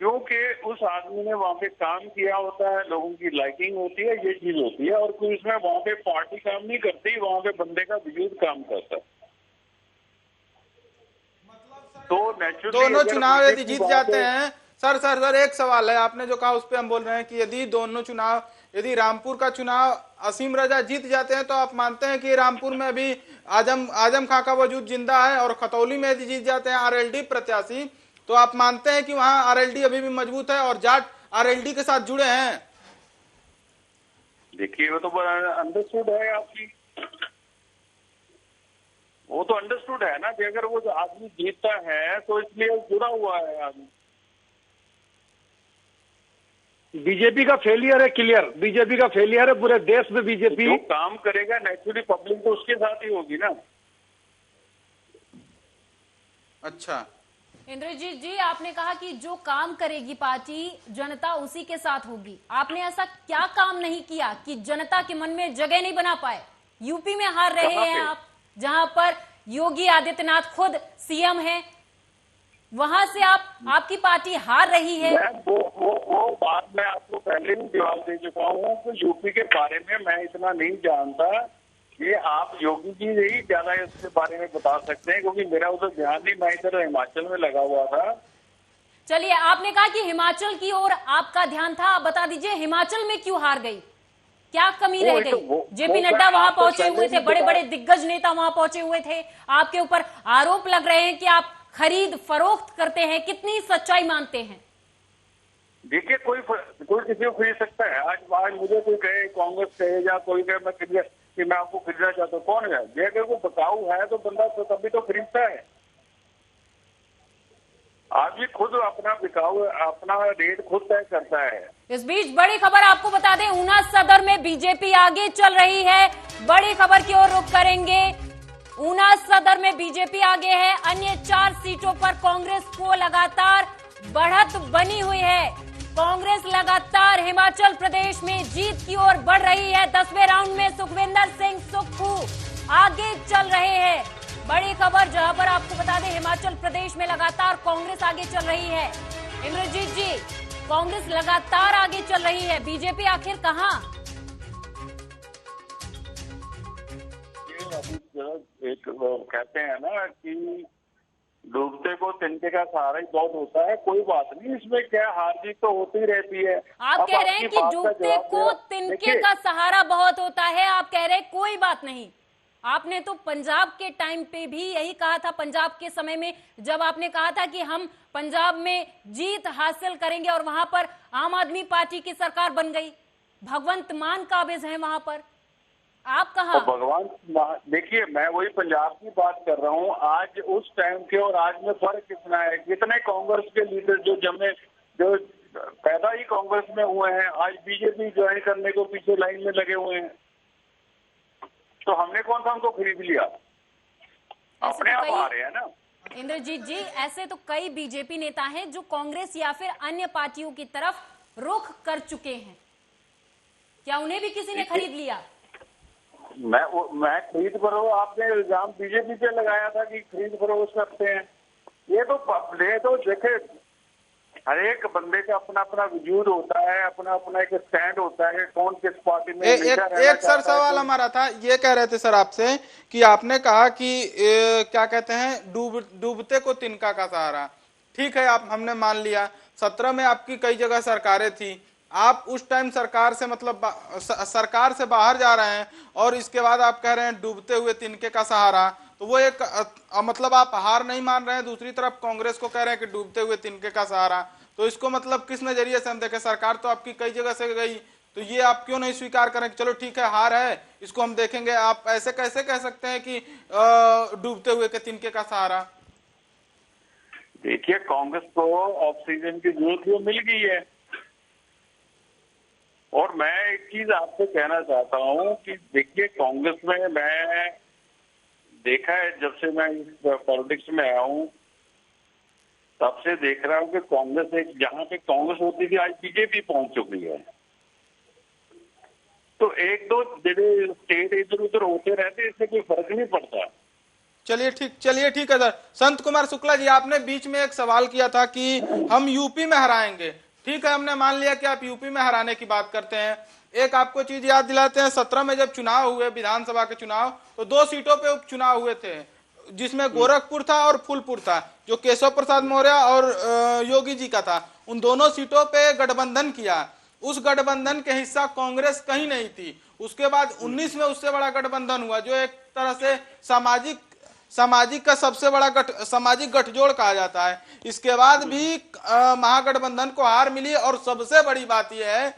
क्योंकि उस आदमी ने वहां पे काम किया होता है, लोगों की लाइकिंग होती है, ये चीज होती है। और कोई उसमें वहां पे पार्टी काम नहीं करती, वहां पे बंदे का वजूद काम करता है। तो नेचुरली दोनों चुनाव यदि जीत जाते हैं, सर एक सवाल है, आपने जो कहा उस पर हम बोल रहे हैं कि यदि दोनों चुनाव, यदि रामपुर का चुनाव असीम राजा जीत जाते हैं तो आप मानते हैं कि रामपुर में अभी आजम खां का वजूद जिंदा है, और खतौली में यदि जीत जाते हैं आरएलडी प्रत्याशी, तो आप मानते हैं कि वहां आरएलडी अभी भी मजबूत है और जाट आरएलडी के साथ जुड़े हैं? देखिए, वो तो अंडरस्टूड है आपकी, वो तो अंडरस्टूड है ना कि अगर वो आदमी जीतता है तो इसलिए जुड़ा हुआ है आदमी। बीजेपी का फेलियर है, क्लियर बीजेपी का फेलियर है पूरे देश में। बीजेपी जो काम करेगा नेचुरली पब्लिक तो उसके साथ ही होगी ना। अच्छा, इंद्रजीत जी, आपने कहा कि जो काम करेगी पार्टी, जनता उसी के साथ होगी। आपने ऐसा क्या काम नहीं किया कि जनता के मन में जगह नहीं बना पाए? यूपी में हार रहे हैं आप, जहां पर योगी आदित्यनाथ खुद सीएम हैं, वहां से आपकी पार्टी हार रही है। वो बात मैं आपको पहले ही जवाब दे चुका हूँ कि यूपी के बारे में मैं इतना नहीं जानता। ये आप योगी जी ही ज्यादा इसके बारे में बता सकते हैं, क्योंकि मेरा उधर ध्यान नहीं, मैं इधर हिमाचल में लगा हुआ था। चलिए, आपने कहा कि हिमाचल की ओर आपका ध्यान था, आप बता दीजिए हिमाचल में क्यों हार गई, क्या कमी रह गई? जेपी नड्डा वहां पहुंचे हुए थे, बड़े बड़े दिग्गज नेता वहां पहुंचे हुए थे, आपके ऊपर आरोप लग रहे हैं कि आप खरीद फरोख्त करते हैं। कितनी सच्चाई मानते हैं? देखिए, कोई किसी को खरीद सकता है। आज मुझे कोई कहे, कांग्रेस कहे या कोई कहे कि मैं आपको खरीदना चाहता हूँ, कौन है? ये अगर वो बकाऊ है तो बंदा तो तभी तो खरीदता है। आदमी खुद अपना बिकाऊ, अपना रेट खुद तय करता है। इस बीच बड़ी खबर आपको बता दें, ऊना सदर में बीजेपी आगे चल रही है। बड़ी खबर की ओर रुख करेंगे। ऊना सदर में बीजेपी आगे है। अन्य 4 सीटों पर कांग्रेस को लगातार बढ़त बनी हुई है। कांग्रेस लगातार हिमाचल प्रदेश में जीत की ओर बढ़ रही है। 10वें राउंड में सुखविंदर सिंह सुक्खू आगे चल रहे हैं। बड़ी खबर जहां पर आपको बता दें, हिमाचल प्रदेश में लगातार कांग्रेस आगे चल रही है। इंद्रजीत जी, कांग्रेस लगातार आगे चल रही है, बीजेपी आखिर कहां? वो कहते हैं ना कि डूबते को तिनके का सहारा ही बहुत होता है। कोई बात नहीं, इसमें क्या हार जीत तो होती रहती है। आप अब कह रहे हैं आपकी कि बात का डूबते जवाब को मेरा- तिनके देखिए, का सहारा बहुत होता है, आप कह रहे हैं कोई बात नहीं। आपने तो पंजाब के टाइम पे भी यही कहा था, पंजाब के समय में जब आपने कहा था कि हम पंजाब में जीत हासिल करेंगे और वहां पर आम आदमी पार्टी की सरकार बन गई, भगवंत मान काबिज है वहां पर, आप कहा? तो भगवान, देखिए मैं वही पंजाब की बात कर रहा हूँ। आज उस टाइम के और आज में फर्क कितना है। कितने कांग्रेस के लीडर जो पैदा ही कांग्रेस में हुए हैं, आज बीजेपी ज्वाइन करने को पीछे लाइन में लगे हुए हैं। तो हमने कौन सा उनको खरीद लिया? अपने आप आ रहे हैं ना। इंद्रजीत जी, ऐसे तो कई बीजेपी नेता हैं जो कांग्रेस या फिर अन्य पार्टियों की तरफ रुख कर चुके हैं, क्या उन्हें भी किसी ने खरीद लिया? मैं खरीद फरोख्त, आपने इल्जाम बीजेपी पे लगाया था कि खरीद फरोख्त करते हैं। ये तो देखे, हर एक बंदे का अपना अपना वजूद होता है, अपना अपना एक स्टैंड होता है कि कौन किस पार्टी में एक सर सवाल हमारा था, ये कह रहे थे सर आपसे कि आपने कहा कि क्या कहते हैं, डूबते को तिनका का सहारा। ठीक है, आप हमने मान लिया 17 में आपकी कई जगह सरकारें थी, आप उस टाइम सरकार से मतलब सरकार से बाहर जा रहे हैं और इसके बाद आप कह रहे हैं डूबते हुए तिनके का सहारा। तो वो एक मतलब आप हार नहीं मान रहे हैं, दूसरी तरफ कांग्रेस को कह रहे हैं कि डूबते हुए तिनके का सहारा। तो इसको मतलब किस नजरिए से हम देखें? सरकार तो आपकी कई जगह से गई, तो ये आप क्यों नहीं स्वीकार करें कि चलो ठीक है हार है, इसको हम देखेंगे? आप ऐसे कैसे कह सकते हैं कि डूबते हुए के तिनके का सहारा? देखिए, कांग्रेस को ऑक्सीजन की जरूरत वो मिल गई है। और मैं एक चीज आपसे कहना चाहता हूं कि देखिए, कांग्रेस में मैं देखा है, जब से मैं इस पॉलिटिक्स में आया हूं तब से देख रहा हूं कि कांग्रेस एक, जहां पे कांग्रेस होती थी आज बीजेपी पहुंच चुकी है। तो एक दो स्टेट इधर उधर होते रहते, इससे कोई फर्क नहीं पड़ता। चलिए ठीक है सर। संत कुमार शुक्ला जी, आपने बीच में एक सवाल किया था कि हम यूपी में हराएंगे। ठीक है, हमने मान लिया कि आप यूपी में हराने की बात करते हैं। एक आपको चीज याद दिलाते हैं, 17 में जब चुनाव हुए विधानसभा के चुनाव, तो 2 सीटों पे उपचुनाव हुए थे, जिसमें गोरखपुर था और फूलपुर था, जो केशव प्रसाद मौर्य और योगी जी का था। उन दोनों सीटों पे गठबंधन किया। उस गठबंधन के हिस्सा कांग्रेस कहीं नहीं थी। उसके बाद 19 में उससे बड़ा गठबंधन हुआ, जो एक तरह से सामाजिक का सबसे बड़ा सामाजिक गठजोड़ कहा जाता है। इसके बाद भी महागठबंधन को हार मिली। और सबसे बड़ी बात यह है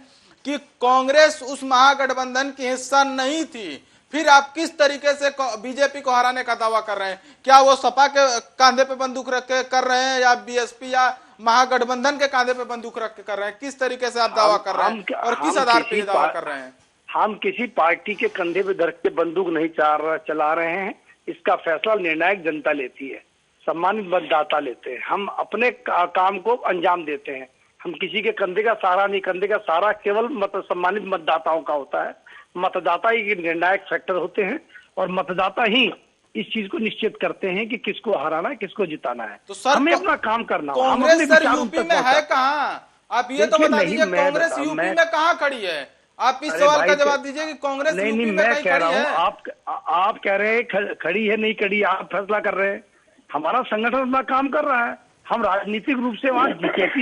कि कांग्रेस उस महागठबंधन की हिस्सा नहीं थी। फिर आप किस तरीके से बीजेपी को हराने का दावा कर रहे हैं? क्या वो सपा के कांधे पे बंदूक रख के कर रहे हैं, या बीएसपी या महागठबंधन के कांधे पे बंदूक रख के कर रहे हैं? किस तरीके से आप दावा कर रहे हैं और किस आधार पर ये दावा कर रहे हैं? हम किसी पार्टी के कंधे पे धर के बंदूक नहीं चला रहे हैं। इसका फैसला निर्णायक जनता लेती है, सम्मानित मतदाता लेते हैं। हम अपने काम को अंजाम देते हैं। हम किसी के कंधे का सहारा नहीं, कंधे का सहारा केवल सम्मानित मतदाताओं का होता है। मतदाता ही निर्णायक फैक्टर होते हैं और मतदाता ही इस चीज को निश्चित करते हैं कि किसको हराना है, किसको जिताना है। तो सर, हमें अपना काम करना है। कांग्रेस सर यूपी में है कहाँ? आप ये तो बता दीजिए, कांग्रेस यूपी में कहाँ खड़ी है? आप इस सवाल का जवाब दीजिए कि कांग्रेस यूपी में कहीं खड़ी है? आप कह रहे हैं खड़ी है नहीं खड़ी, आप फैसला कर रहे हैं। हमारा संगठन अपना काम कर रहा है। हम राजनीतिक रूप से वहाँ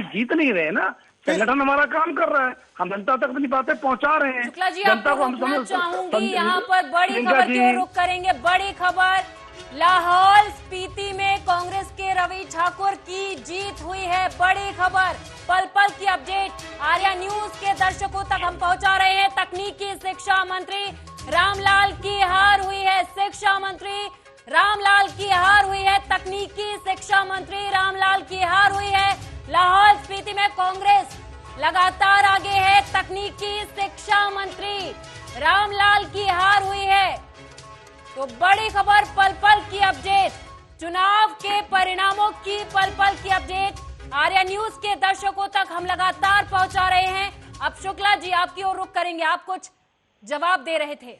जीत नहीं रहे ना, संगठन हमारा काम कर रहा है। हम जनता तक अपनी बातें पहुंचा रहे हैं। शुक्ला जी, आपको रोकना चाहूंगी यहाँ पर। बड़ी खबर की ओर रुख करेंगे। बड़ी खबर, लाहौल स्पीति में कांग्रेस के रवि ठाकुर की जीत हुई है। बड़ी खबर, पल पल की अपडेट आर्या न्यूज के दर्शकों तक हम पहुंचा रहे हैं। तकनीकी शिक्षा मंत्री रामलाल की हार हुई है। शिक्षा मंत्री रामलाल की हार हुई है। तकनीकी शिक्षा मंत्री रामलाल की हार हुई है। लाहौल स्पीति में कांग्रेस लगातार आगे है। तकनीकी शिक्षा मंत्री रामलाल की हार हुई है। तो बड़ी खबर, पल पल की अपडेट, चुनाव के परिणामों की पल पल की अपडेट आर्या न्यूज के दर्शकों तक हम लगातार पहुंचा रहे हैं। अब शुक्ला जी, आपकी ओर रुख करेंगे। आप कुछ जवाब दे रहे थे।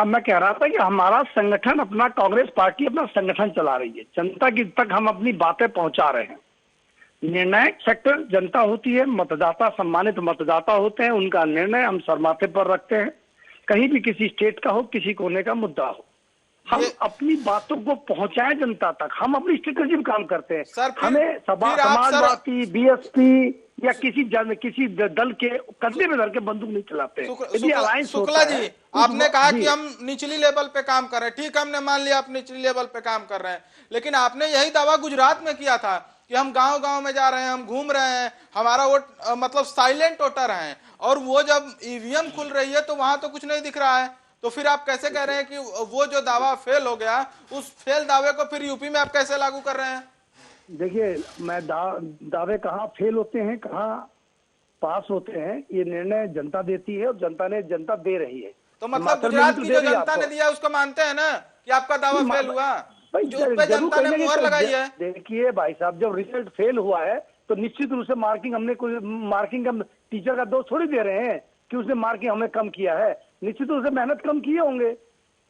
मैं कह रहा था कि हमारा संगठन, अपना कांग्रेस पार्टी अपना संगठन चला रही है। जनता की तक हम अपनी बातें पहुंचा रहे हैं। निर्णायक फैक्टर जनता होती है, मतदाता सम्मानित मतदाता होते हैं। उनका निर्णय हम सरमाथे पर रखते हैं। कहीं भी किसी स्टेट का हो, किसी कोने का मुद्दा हो, हम ये अपनी बातों को पहुंचाएं जनता तक, हम अपनी स्ट्रेटेजी में काम करते हैं। सर, हमें समाजवादी बीएसपी या किसी दल के कंधे में धर के बंदूक नहीं चलाते। यदि अलायंस शुक्ला होता जी, है, आपने कहा जी। कि हम निचली लेवल पे काम कर रहे हैं, ठीक है, हमने मान लिया आप निचली लेवल पे काम कर रहे हैं, लेकिन आपने यही दावा गुजरात में किया था कि हम गांव गांव में जा रहे हैं, हम घूम रहे हैं, हमारा वोट मतलब साइलेंट वोटर हैं, और वो जब ईवीएम खुल रही है तो वहां तो कुछ नहीं दिख रहा है। तो फिर आप कैसे कह रहे हैं कि वो जो दावा फेल हो गया, उस फेल दावे को फिर यूपी में आप कैसे लागू कर रहे हैं? देखिए, मैं दावे कहाँ फेल होते हैं, कहाँ पास होते हैं, ये निर्णय जनता देती है और जनता दे रही है। तो मतलब हिमाचल में गुजरात भी की तो जो दे रही है जनता ने आपको। दिया उसको मानते हैं ना कि आपका दावा फेल हुआ? भाई जो उस पे जरूर जनता ने कहेंगे मुहर कि लगाई है। देखिए भाई साहब, जब रिजल्ट फेल हुआ है तो निश्चित रूप से मार्किंग हमने कोई मार्किंग का टीचर का दोष थोड़ी दे रहे हैं कि उसने मार्किंग हमें कम किया है। निश्चित रूप से मेहनत कम किए होंगे,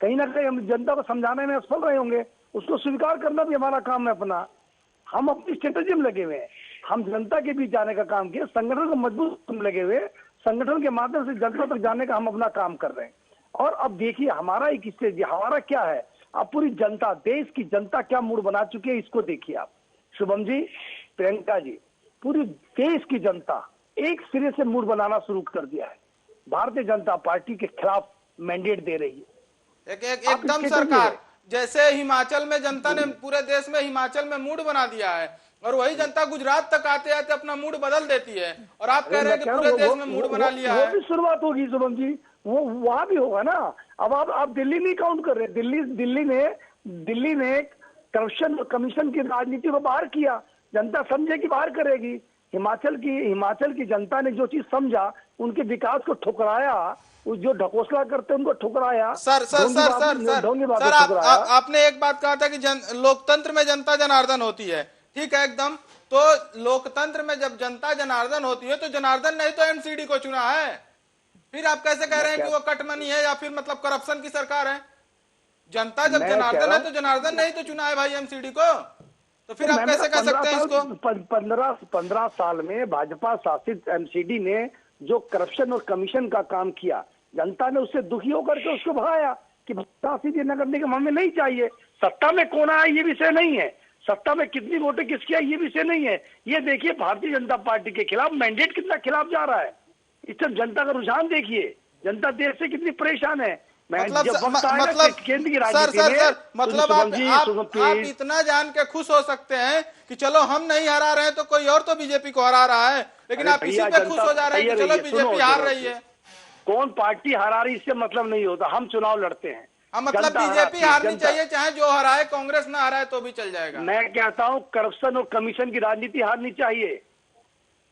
कहीं ना कहीं हम जनता को समझाने में असफल रहे होंगे, उसको स्वीकार करना भी हमारा काम है अपना। हम अपनी स्ट्रेटेजी में लगे हुए हैं, हम जनता के बीच जाने का काम किए, संगठन को मजबूत लगे हुए, संगठन के माध्यम से जनता तक जाने का हम अपना काम कर रहे हैं। और अब देखिए हमारा एक स्टेज, हमारा क्या है, अब पूरी जनता, देश की जनता क्या मूड बना चुकी है, इसको देखिए आप शुभम जी, प्रियंका जी, पूरी देश की जनता एक सिरे से मूड बनाना शुरू कर दिया है, भारतीय जनता पार्टी के खिलाफ मैंडेट दे रही है। एकदम सरकार, जैसे हिमाचल में जनता ने पूरे देश में हिमाचल में मूड बना दिया है, और वही जनता गुजरात तक आते आते अपना मूड बदल देती है, और आप कह रहे हैं कि पूरे देश में मूड बना लिया है। वो भी शुरुआत होगी शुभम जी, वो वहां भी होगा ना। अब आप दिल्ली नहीं काउंट कर रहे, दिल्ली ने करप्शन कमीशन की राजनीति को बाहर किया, जनता समझे कि बाहर करेगी। हिमाचल की जनता ने जो चीज समझा, उनके विकास को ठुकराया, जो ढकोसला करते उनको ठुकराया। सर आपने एक बात कहा था कि लोकतंत्र में जनता जनार्दन होती है, ठीक है एकदम। तो लोकतंत्र में जब जनता जनार्दन होती है तो जनार्दन ने तो एमसीडी को चुना है, फिर आप कैसे कह रहे हैं कि वो कटमनी है या फिर मतलब करप्शन की सरकार है? जनता जब जनार्दन है तो जनार्दन ने ही तो चुना है भाई एमसीडी को, तो फिर आप कैसे कह सकते हैं इसको? 15 साल में भाजपा शासित एमसीडी ने जो करप्शन और कमीशन का काम किया, जनता ने उससे दुखी होकर के उसको भगाया कि सीधी न करने के हमें नहीं चाहिए। सत्ता में कौन आया ये विषय नहीं है, सत्ता में कितनी वोटें किसकी आई ये विषय नहीं है। ये देखिए भारतीय जनता पार्टी के खिलाफ मैंडेट कितना खिलाफ जा रहा है, इससे जनता का रुझान देखिए, जनता देश से कितनी परेशान है। मतलब केंद्र की राजनीति मतलब आप इतना जान के खुश हो सकते हैं कि चलो हम नहीं हरा रहे हैं तो कोई और तो बीजेपी को हरा रहा है, लेकिन आप इसी पे खुश हो जा रहे हैं कि चलो बीजेपी हार रही है। कौन पार्टी हरा रही इससे मतलब नहीं होता, हम चुनाव लड़ते हैं। हाँ, मतलब बीजेपी हारनी चाहिए, चाहे जो हराए, कांग्रेस ना हराए तो भी चल जाएगा। मैं कहता हूँ करप्शन और कमीशन की राजनीति हारनी चाहिए,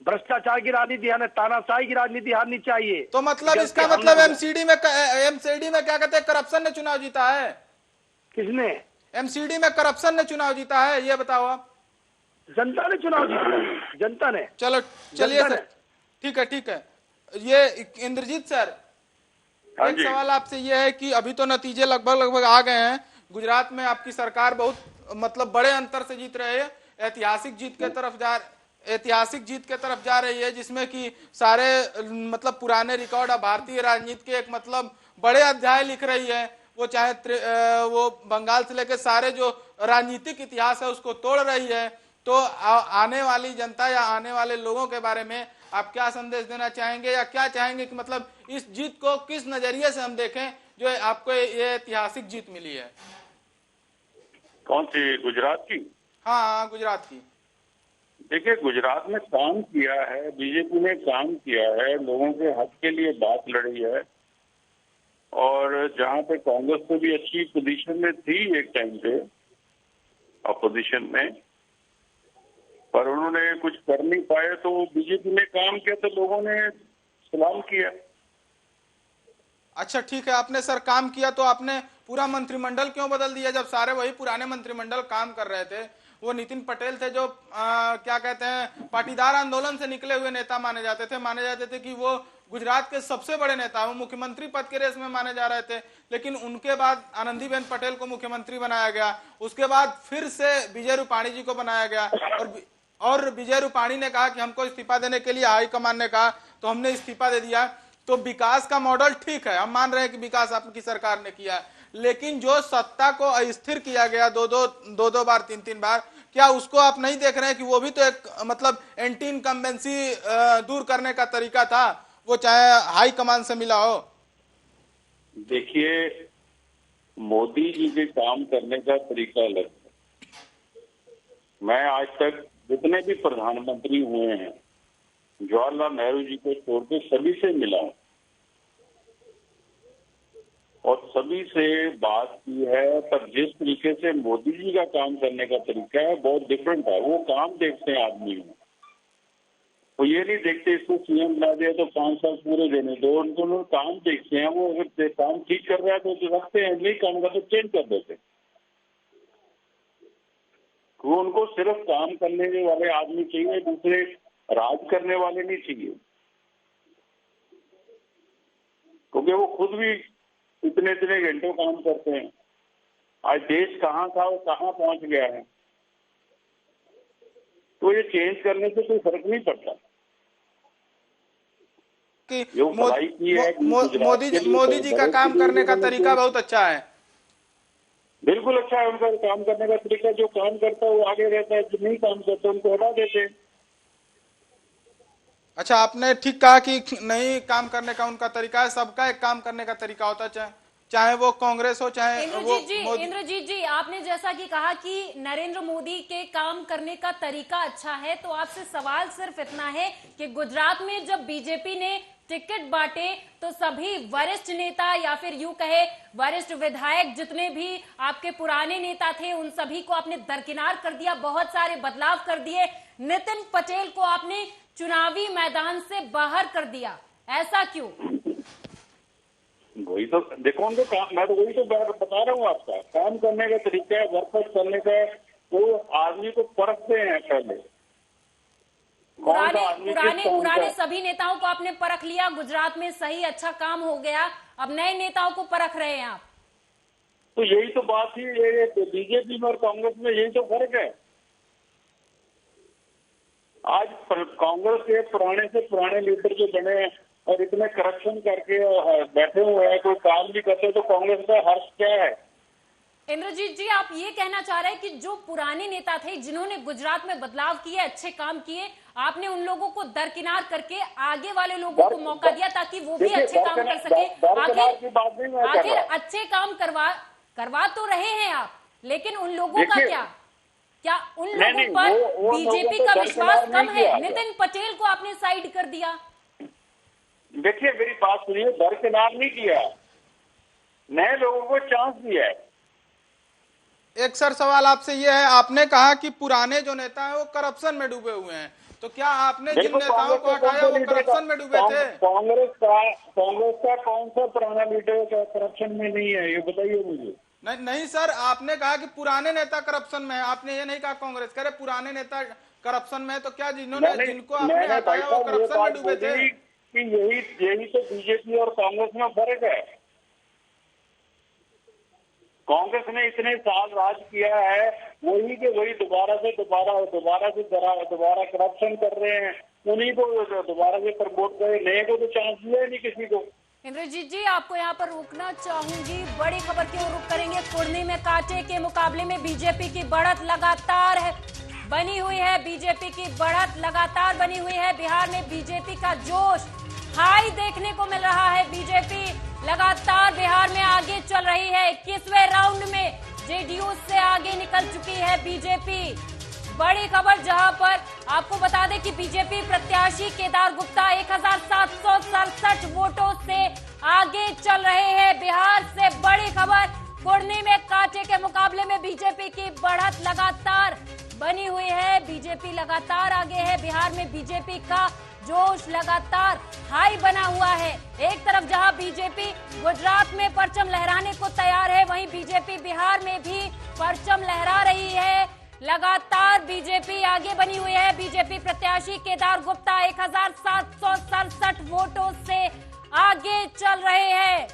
भ्रष्टाचार की राजनीति, तानाशाही की राजनीति हारनी चाहिए। तो मतलब इसका मतलब एमसीडी में क्या कहते हैं, करप्शन ने चुनाव जीता है? किसने? एमसीडी में करप्शन ने चुनाव जीता है, ये बताओ आप। जनता ने चुनाव जीता, जनता ने। चलो चलिए सर, ठीक है। ये इंद्रजीत सर, एक सवाल आपसे ये है कि अभी तो नतीजे लगभग आ गए हैं, गुजरात में आपकी सरकार बहुत मतलब बड़े अंतर से जीत रही है, ऐतिहासिक जीत के तरफ जा रही है, जिसमें कि सारे मतलब पुराने रिकॉर्ड भारतीय राजनीति के एक मतलब बड़े अध्याय लिख रही है। वो चाहे वो बंगाल से लेकर सारे जो राजनीतिक इतिहास है उसको तोड़ रही है। तो आने वाली जनता या आने वाले लोगों के बारे में आप क्या संदेश देना चाहेंगे, या क्या चाहेंगे कि मतलब इस जीत को किस नजरिए से हम देखें जो आपको ये ऐतिहासिक जीत मिली है? कौन सी, गुजरात की? हाँ, गुजरात की। देखिए, गुजरात में काम किया है, बीजेपी ने काम किया है, लोगों के हक के लिए बात लड़ी है, और जहां पे कांग्रेस को भी अच्छी पोजीशन में थी एक टाइम पे अपोजिशन में, पर उन्होंने कुछ कर नहीं पाए, तो बीजेपी ने काम किया तो लोगों ने सलाम किया। अच्छा ठीक है, आपने सर काम किया तो आपने पूरा मंत्रिमंडल क्यों बदल दिया, जब सारे वही पुराने मंत्रिमंडल काम कर रहे थे? वो नितिन पटेल थे जो क्या कहते हैं पाटीदार आंदोलन से निकले हुए नेता माने जाते थे कि वो गुजरात के सबसे बड़े नेता, वो मुख्यमंत्री पद के रेस में माने जा रहे थे, लेकिन उनके बाद आनंदीबेन पटेल को मुख्यमंत्री बनाया गया, उसके बाद फिर से विजय रूपाणी जी को बनाया गया, और विजय रूपाणी ने कहा कि हमको इस्तीफा देने के लिए हाईकमान ने कहा, तो हमने इस्तीफा दे दिया। तो विकास का मॉडल ठीक है, हम मान रहे हैं कि विकास आपकी सरकार ने किया, लेकिन जो सत्ता को अस्थिर किया गया दो बार 3 बार, क्या उसको आप नहीं देख रहे हैं कि वो भी तो एक मतलब एंटी इनकम्बेंसी दूर करने का तरीका था, वो चाहे हाई कमान से मिला हो? देखिए, मोदी जी के काम करने का तरीका अलग है। मैं आज तक जितने भी प्रधानमंत्री हुए हैं, जवाहरलाल नेहरू जी को छोड़ के सभी से मिला हूं और सभी से बात की है, पर जिस तरीके से मोदी जी का काम करने का तरीका है बहुत डिफरेंट है। वो काम देखते हैं आदमी में, वो ये नहीं देखते इसको सीएम बना दिया तो 5 साल पूरे देने दो, उनको काम देखते हैं। वो अगर काम ठीक कर रहा है तो रखते हैं, नहीं काम का तो चेंज कर देते हैं। वो उनको सिर्फ काम करने वाले आदमी चाहिए, दूसरे राज करने वाले नहीं चाहिए, क्योंकि वो खुद भी इतने इतने घंटों काम करते हैं। आज देश कहाँ था वो कहाँ पहुंच गया है, तो ये चेंज करने से कोई फर्क नहीं पड़ता कि जो भलाई की है। मोदी जी का काम करने का तरीका बहुत अच्छा है, बिल्कुल अच्छा है उनका काम करने का तरीका। जो काम करता है वो आगे रहता है, जो नहीं काम करता उनको हटा देते हैं। अच्छा, आपने ठीक कहा कि नहीं काम करने का उनका तरीका है, सबका एक काम करने का तरीका होता है, चाहे वो कांग्रेस हो चाहे इंद्रजीत जी, आपने जैसा कि कहा कि नरेंद्र मोदी के काम करने का तरीका अच्छा है, तो आपसे सवाल सिर्फ इतना है कि गुजरात में जब बीजेपी ने टिकट बांटे तो सभी वरिष्ठ नेता या फिर यूं कहे वरिष्ठ विधायक जितने भी आपके पुराने नेता थे उन सभी को आपने दरकिनार कर दिया, बहुत सारे बदलाव कर दिए। नितिन पटेल को आपने चुनावी मैदान से बाहर कर दिया, ऐसा क्यों? वही तो देखो उनको काम, मैं तो वही तो बता रहा हूँ आपका काम करने का तरीका है, वर्कआउट करने का। वो आदमी को परखते हैं पहले। पुराने सभी नेताओं को आपने परख लिया, गुजरात में सही अच्छा काम हो गया, अब नए नेताओं को परख रहे हैं आप। तो यही तो बात ही, ये बीजेपी में और कांग्रेस में यही तो फर्क है। आज कांग्रेस के पुराने से पुराने लीडर जो बने और इतने करप्शन करके बैठे हुए हैं, कोई काम भी करते, तो कांग्रेस का हर्ष क्या है? इंद्रजीत जी, आप ये कहना चाह रहे हैं कि जो पुराने नेता थे जिन्होंने गुजरात में बदलाव किए, अच्छे काम किए, आपने उन लोगों को दरकिनार करके आगे वाले लोगों को मौका दिया ताकि वो भी अच्छे काम कर सके। आखिर अच्छे काम करवा तो रहे हैं आप, लेकिन उन लोगों का क्या उन लोगों पर बीजेपी का विश्वास कम है? नितिन पटेल को आपने साइड कर दिया। देखिए मेरी बात सुनिए, दरकिनार नहीं किया, नए लोगों को चांस दिया है। एक सर सवाल आपसे ये है, आपने कहा कि पुराने जो नेता हैं वो करप्शन में डूबे हुए हैं, तो क्या आपने जिन नेताओं को हटाया वो करप्शन में डूबे थे? कांग्रेस का कौन सा पुराना लीडर करप्शन में नहीं है, ये बताइए मुझे। नहीं सर, आपने कहा कि पुराने नेता करप्शन में है, आपने ये नहीं कहा कांग्रेस करे पुराने नेता करप्शन में है, तो क्या जिनको आपने हटाया वो करप्शन में डूबे थे? कि यही तो बीजेपी और कांग्रेस में फर्क है। कांग्रेस ने इतने साल राज किया है, वही के वही दोबारा करप्शन कर रहे हैं, उन्हीं को दोबारा से प्रमोट करे, नए को तो चांस दिया ही नहीं किसी को। इंद्रजीत जी, आपको यहाँ पर रोकना चाहूंगी, बड़ी खबर की ओर रुख करेंगे। कुर्नी में कांटे के मुकाबले में बीजेपी की बढ़त लगातार है, बनी हुई है बीजेपी की बढ़त लगातार बनी हुई है। बिहार में बीजेपी का जोश हाई देखने को मिल रहा है, बीजेपी लगातार बिहार में आगे चल रही है। 21वें राउंड में जेडीयू से आगे निकल चुकी है बीजेपी। बड़ी खबर जहां पर आपको बता दें कि बीजेपी प्रत्याशी केदार गुप्ता 1767 वोटों से आगे चल रहे हैं। बिहार से बड़ी खबर, कुर्नी में कांटे के मुकाबले में बीजेपी की बढ़त लगातार बनी हुई है, बीजेपी लगातार आगे है। बिहार में बीजेपी का जोश लगातार हाई बना हुआ है। एक तरफ जहां बीजेपी गुजरात में परचम लहराने को तैयार है, वहीं बीजेपी बिहार में भी परचम लहरा रही है। लगातार बीजेपी आगे बनी हुई है। बीजेपी प्रत्याशी केदार गुप्ता 1767 वोटों से आगे चल रहे हैं।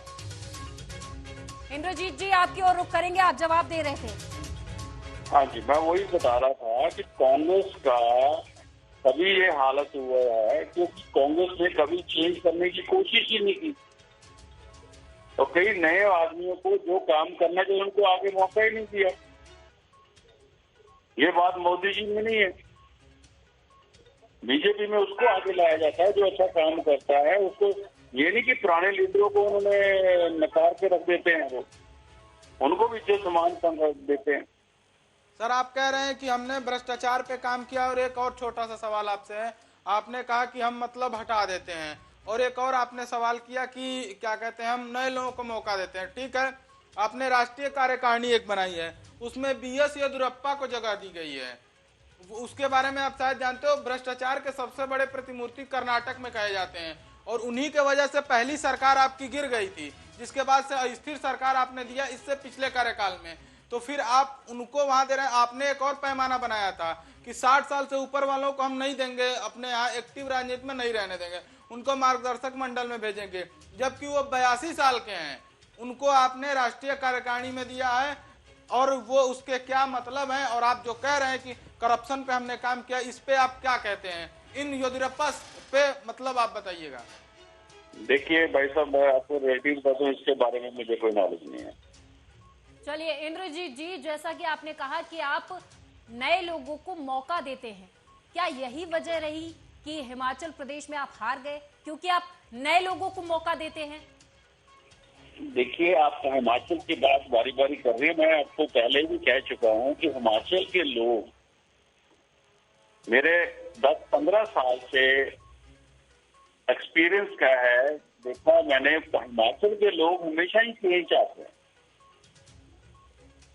इंद्रजीत जी, आपकी ओर रुख करेंगे, आप जवाब दे रहे थे। हाँ जी, मैं वही बता रहा था कि कांग्रेस का कभी ये हालत हुआ है क्योंकि कांग्रेस ने कभी चेंज करने की कोशिश ही नहीं की। और कई नए आदमियों को जो काम करना चाहिए उनको आगे मौका ही नहीं दिया। ये बात मोदी जी में नहीं है, बीजेपी में उसको आगे लाया जाता है जो अच्छा काम करता है उसको। ये नहीं कि पुराने लीडरों को उन्होंने नकार के रख देते हैं, वो उनको भी इज्जत सम्मान देते हैं। सर आप कह रहे हैं कि हमने भ्रष्टाचार पे काम किया, और एक और छोटा सा सवाल आपसे है, आपने कहा कि हम मतलब हटा देते हैं, और एक और आपने सवाल किया कि क्या कहते हैं हम नए लोगों को मौका देते हैं। ठीक है, आपने राष्ट्रीय कार्यकारिणी एक बनाई है, उसमें BS येदियुरप्पा को जगह दी गई है। उसके बारे में आप शायद जानते हो, भ्रष्टाचार के सबसे बड़े प्रतिमूर्ति कर्नाटक में कहे जाते हैं, और उन्हीं के वजह से पहली सरकार आपकी गिर गई थी, जिसके बाद से अस्थिर सरकार आपने दिया इससे पिछले कार्यकाल में। तो फिर आप उनको वहां दे रहे हैं। आपने एक और पैमाना बनाया था कि 60 साल से ऊपर वालों को हम नहीं देंगे, अपने यहाँ एक्टिव राजनीति में नहीं रहने देंगे, उनको मार्गदर्शक मंडल में भेजेंगे, जबकि वो 82 साल के हैं, उनको आपने राष्ट्रीय कार्यकारिणी में दिया है। और वो उसके क्या मतलब है, और आप जो कह रहे हैं कि करप्शन पे हमने काम किया, इस पे आप क्या कहते हैं? इन येदियुरप्पा पे मतलब आप बताइएगा। देखिए भाई साहब, मैं आपको रेटिंग बताऊं, इसके बारे में मुझे कोई नॉलेज नहीं है। चलिए इंद्रजीत जी, जैसा कि आपने कहा कि आप नए लोगों को मौका देते हैं, क्या यही वजह रही कि हिमाचल प्रदेश में आप हार गए, क्योंकि आप नए लोगों को मौका देते हैं? देखिए, आप हिमाचल की बात बारी बारी कर रही है। मैं आपको पहले भी कह चुका हूं कि हिमाचल के लोग, मेरे 10-15 साल से एक्सपीरियंस का है, देखा मैंने, हिमाचल के लोग हमेशा ही चेंज चाहते हैं।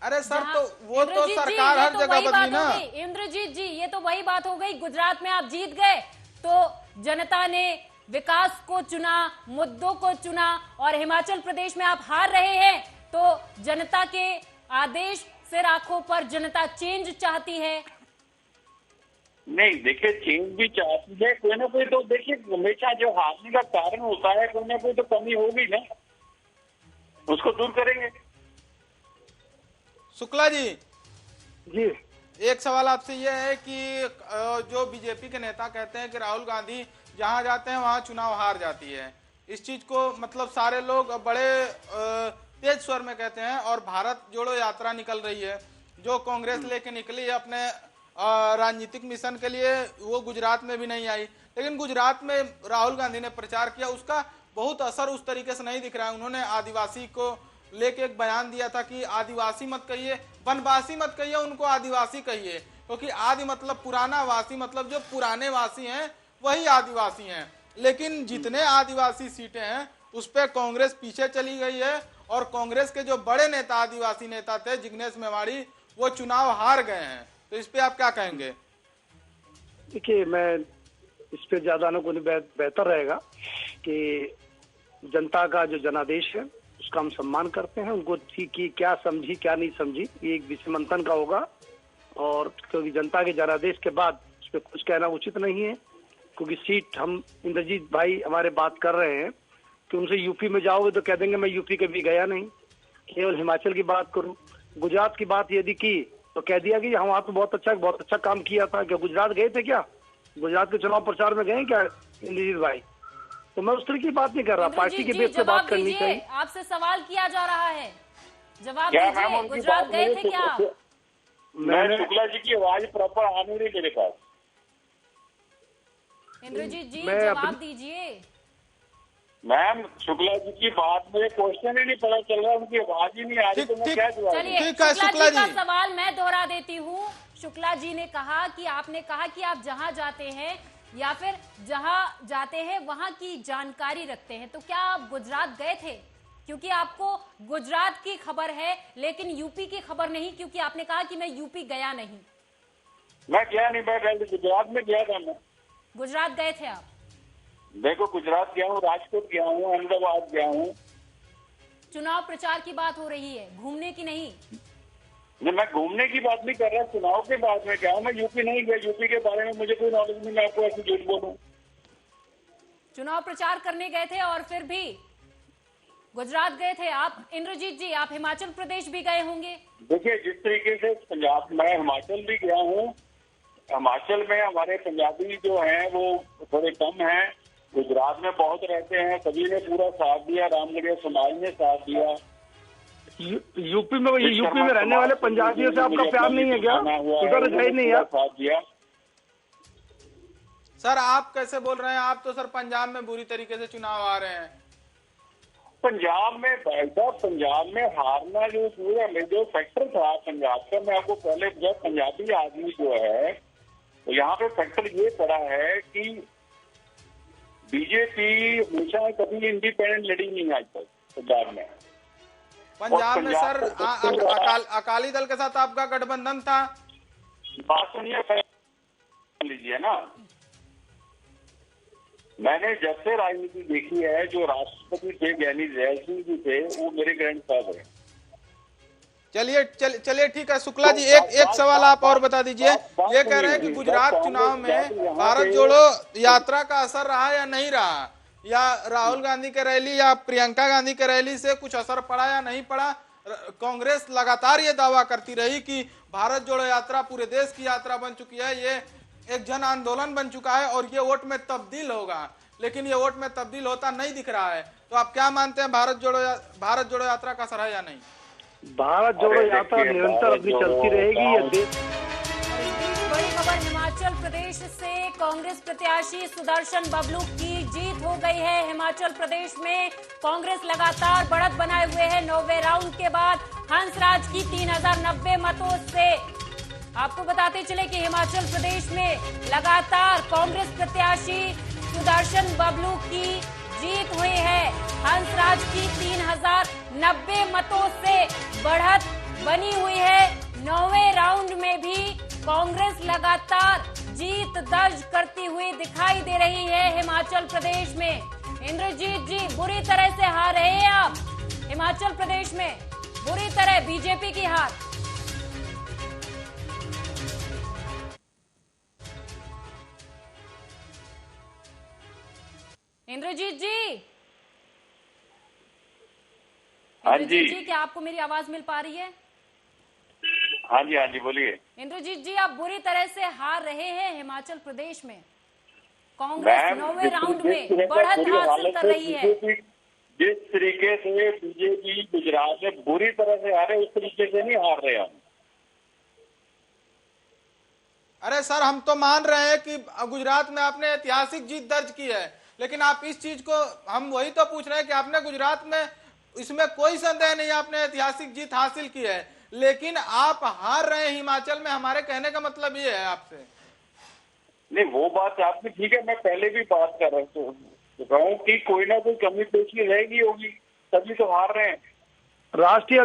अरे सर, तो वो तो सरकार हर जगह बदली ना। इंद्रजीत जी, ये तो वही बात हो गई, गुजरात में आप जीत गए तो जनता ने विकास को चुना, मुद्दों को चुना, और हिमाचल प्रदेश में आप हार रहे हैं तो जनता के आदेश सिर आंखों पर जनता चेंज चाहती है। नहीं, देखिए, चेंज भी चाहती है, कोई ना कोई तो, देखिए हमेशा जो हारने का कारण होता है, कोई ना कोई तो कमी होगी ना, उसको दूर करेंगे। शुक्ला जी, एक सवाल आपसे यह है कि जो बीजेपी के नेता कहते हैं कि राहुल गांधी जहां जाते हैं वहां चुनाव हार जाती है, इस चीज को मतलब सारे लोग बड़े तेज स्वर में कहते हैं, और भारत जोड़ो यात्रा निकल रही है जो कांग्रेस लेके निकली है अपने राजनीतिक मिशन के लिए, वो गुजरात में भी नहीं आई, लेकिन गुजरात में राहुल गांधी ने प्रचार किया, उसका बहुत असर उस तरीके से नहीं दिख रहा है। उन्होंने आदिवासी को लेके एक बयान दिया था कि आदिवासी मत कहिए, वनवासी मत कहिए, उनको आदिवासी कहिए, क्योंकि आदि मतलब पुराना, वासी मतलब जो पुराने वासी हैं वही आदिवासी हैं। लेकिन जितने आदिवासी सीटें हैं उस पर कांग्रेस पीछे चली गई है, और कांग्रेस के जो बड़े नेता, आदिवासी नेता थे जिग्नेश मेवाड़ी, वो चुनाव हार गए हैं। तो इस पे आप क्या कहेंगे? देखिए, मैं इस पे ज्यादा अनुकूल बेहतर रहेगा कि जनता का जो जनादेश है उसका हम सम्मान करते हैं, उनको ठीक की क्या समझी क्या नहीं समझी ये एक विषय मंथन का होगा, और क्योंकि जनता के जनादेश के बाद उस पर कुछ कहना उचित नहीं है, क्योंकि सीट हम इंद्रजीत भाई हमारे बात कर रहे हैं कि उनसे यूपी में जाओगे तो कह देंगे मैं यूपी कभी गया नहीं, केवल हिमाचल की बात करूं। गुजरात की बात यदि की तो कह दिया कि वहाँ तो बहुत अच्छा काम किया था। क्या गुजरात गए थे? क्या गुजरात के चुनाव प्रचार में गए क्या इंद्रजीत भाई? तो मैं उस तरह की बात नहीं कर रहा, पार्टी के बेस पे बात करनी चाहिए। आपसे सवाल किया जा रहा है, जवाब दीजिए। गुजरात गए थे क्या? मैं शुक्ला जी की आवाज प्रॉपर आ नहीं रही मेरे पास। इंद्रजीत जी जवाब दीजिए। मैम, शुक्ला जी की बात में क्वेश्चन ही नहीं पता चल रहा, उनकी आवाज ही नहीं आ रही, तो मैं क्या जवाब? चलिए शुक्ला जी का सवाल मैं दोहरा देती हूँ। शुक्ला जी ने कहा कि आपने कहा कि आप जहां जाते हैं या फिर जहां जाते हैं वहां की जानकारी रखते हैं, तो क्या आप गुजरात गए थे? क्योंकि आपको गुजरात की खबर है लेकिन यूपी की खबर नहीं, क्योंकि आपने कहा कि मैं यूपी गया नहीं। मैं गया नहीं, मैं गुजरात में गया था। मैं गुजरात गए थे आप? देखो, गुजरात गया हूँ, राजकोट गया हूँ, अहमदाबाद गया हूँ। चुनाव प्रचार की बात हो रही है, घूमने की नहीं। नहीं, मैं घूमने की बात नहीं कर रहा, चुनाव के बाद में क्या हूँ, मैं यूपी नहीं गया, यूपी के बारे में मुझे कोई नॉलेज नहीं, मैं आपको ऐसे झूठ बोलूं। चुनाव प्रचार करने गए थे और फिर भी गुजरात गए थे आप। इंद्रजीत जी, आप हिमाचल प्रदेश भी गए होंगे? देखिए, जिस तरीके से पंजाब, मैं हिमाचल भी गया हूँ, हिमाचल में हमारे पंजाबी जो हैं वो थोड़े कम हैं, गुजरात में बहुत रहते हैं, सभी ने पूरा साथ दिया, रामगढ़िया समाज ने साथ दिया। यूपी में रहने वाले पंजाबियों से आपका प्यार नहीं है क्या? उधर गए नहीं है? साथ दिया। सर आप कैसे बोल रहे हैं? आप तो सर पंजाब में बुरी तरीके से चुनाव आ रहे हैं। पंजाब में हारना जो पूरा जो फैक्टर था पंजाब का, मैं आपको पहले जब पंजाबी आदमी जो है तो यहाँ पे फैक्टर ये पड़ा है कि बीजेपी हमेशा कभी इंडिपेंडेंट लड़ी नहीं आज तक पंजाब में। पंजाब में सर अकाली दल के साथ आपका गठबंधन था। बात सुनिए लीजिए ना, मैंने जब से राजनीति देखी है, जो राष्ट्रपति थे ज्ञानी जैल सिंह जी थे, वो मेरे ग्रैंडफादर हैं। चलिए ठीक है शुक्ला जी, एक सवाल आप और बता दीजिए। ये कह रहे हैं कि गुजरात चुनाव में भारत जोड़ो यात्रा का असर रहा या नहीं रहा, या राहुल गांधी की रैली या प्रियंका गांधी की रैली से कुछ असर पड़ा या नहीं पड़ा? कांग्रेस लगातार ये दावा करती रही कि भारत जोड़ो यात्रा पूरे देश की यात्रा बन चुकी है, ये एक जन आंदोलन बन चुका है और ये वोट में तब्दील होगा, लेकिन ये वोट में तब्दील होता नहीं दिख रहा है। तो आप क्या मानते हैं, भारत जोड़ो यात्रा का असर है या नहीं? भारत जोड़ो यात्रा निरंतर अपनी चलती रहेगी। ये देश बड़ी खबर हिमाचल प्रदेश से कांग्रेस प्रत्याशी सुदर्शन बबलू की जीत हो गई है। हिमाचल प्रदेश में कांग्रेस लगातार बढ़त बनाए हुए है। 9वें राउंड के बाद हंसराज की 3090 मतों से। आपको बताते चले कि हिमाचल प्रदेश में लगातार कांग्रेस प्रत्याशी सुदर्शन बबलू की जीत हुई है। हंसराज की 3090 मतों से बढ़त बनी हुई है। 9वें राउंड में भी कांग्रेस लगातार जीत दर्ज करती हुई दिखाई दे रही है हिमाचल प्रदेश में। इंद्रजीत जी, बुरी तरह से हार रहे हैं आप हिमाचल प्रदेश में, बुरी तरह बीजेपी की हार। इंद्रजीत जी, हाँ जी, क्या आपको मेरी आवाज मिल पा रही है? हाँ जी बोलिए। इंद्रजीत जी, आप बुरी तरह से हार रहे हैं हिमाचल प्रदेश में। कांग्रेस 9वें राउंड में बढ़त हासिल कर रही है। जिस तरीके से बीजेपी गुजरात में बुरी तरह से हारे, उस तरीके से नहीं हार रहे हम। अरे सर, हम तो मान रहे हैं कि गुजरात में आपने ऐतिहासिक जीत दर्ज की है, लेकिन आप इस चीज को, हम वही तो पूछ रहे हैं कि आपने गुजरात में, इसमें कोई संदेह नहीं आपने ऐतिहासिक जीत हासिल की है, लेकिन आप हार रहे हैं हिमाचल में। हमारे कहने का मतलब ये है आपसे। नहीं, वो बात आपने ठीक है, मैं पहले भी बात कर रहा हूँ कि कोई ना कोई कमी पेशी रहेगी होगी, तभी तो हार रहे हैं। राष्ट्रीय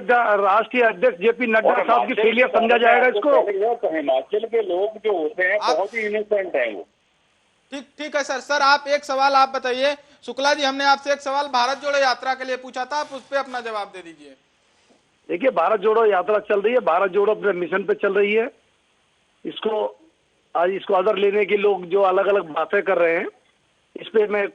अध्यक्ष जेपी नड्डा साहब की फेलियर समझा जाएगा इसको। तो हिमाचल के लोग जो होते हैं बहुत ही इनोसेंट है वो। ठीक है सर आप एक सवाल आप बताइए। शुक्ला जी, हमने आपसे एक सवाल भारत जोड़ो यात्रा के लिए पूछा था, आप उस पर अपना जवाब दे दीजिए। देखिए, भारत जोड़ो यात्रा चल रही है, भारत जोड़ो अपने मिशन पे चल रही है। इसको अदर लेने के लोग जो अलग अलग बातें कर रहे हैं, इस पे मैं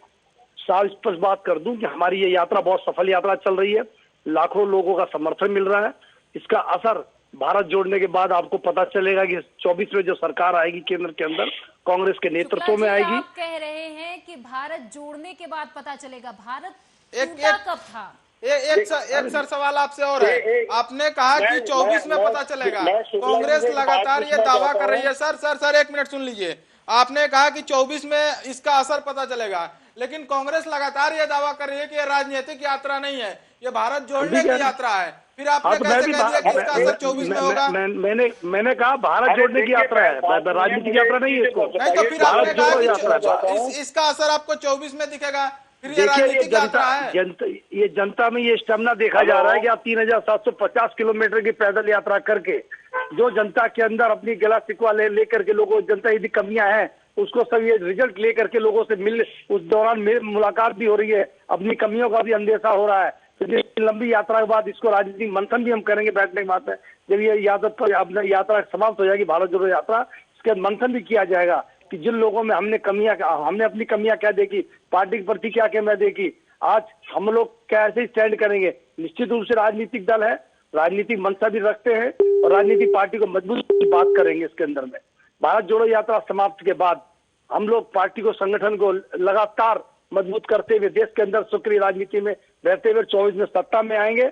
साफ स्पष्ट बात कर दूं कि हमारी ये यात्रा बहुत सफल यात्रा चल रही है। लाखों लोगों का समर्थन मिल रहा है। इसका असर भारत जोड़ने के बाद आपको पता चलेगा कि 24 में जो सरकार आएगी केंद्र के अंदर, कांग्रेस के नेतृत्व में आएगी। आप कह रहे हैं कि भारत जोड़ने के बाद पता चलेगा, भारत कब था? एक सर सवाल आपसे और है। आपने कहा कि 24 में पता चलेगा, कांग्रेस लगातार ये दावा कर रही है। सर एक मिनट सुन लीजिए। आपने कहा कि 24 में इसका असर पता चलेगा, लेकिन कांग्रेस लगातार ये दावा कर रही है कि ये राजनीतिक यात्रा नहीं है, ये भारत जोड़ने की यात्रा है। फिर आपने कैसे कह दिया कि इसका असर 24 में होगा? मैंने कहा भारत जोड़ने की यात्रा है, राजनीतिक यात्रा नहीं है इसको। नहीं, तो फिर आपने कहा कि इसका असर आपको 24 में दिखेगा, फिर ये राजनीतिक यात्रा है। ये जनता में ये स्टेमिना देखा जा रहा है कि आप 3750 किलोमीटर की पैदल यात्रा करके जो जनता के अंदर अपनी गला शिकवा लेकर के लोगों, जनता यदि कमियां हैं उसको सब ये रिजल्ट लेकर के लोगों से उस दौरान मुलाकात भी हो रही है, अपनी कमियों का भी अंदेशा हो रहा है। तो लंबी यात्रा के बाद इसको राजनीतिक मंथन भी हम करेंगे, बैठने की बात है। जब ये यात्रा समाप्त हो जाएगी, भारत जोड़ो यात्रा, इसके बाद मंथन भी किया जाएगा कि जिन लोगों में हमने अपनी कमियां क्या देखी, पार्टी के प्रति क्या कमियां देखी, आज हम लोग कैसे स्टैंड करेंगे। निश्चित रूप से राजनीतिक दल है, राजनीतिक मंशा भी रखते हैं और राजनीतिक पार्टी को मजबूत बात करेंगे इसके अंदर में। भारत जोड़ो यात्रा समाप्त के बाद हम लोग पार्टी को, संगठन को लगातार मजबूत करते हुए देश के अंदर सक्रिय राजनीति में रहते हुए 24 में सत्ता में आएंगे,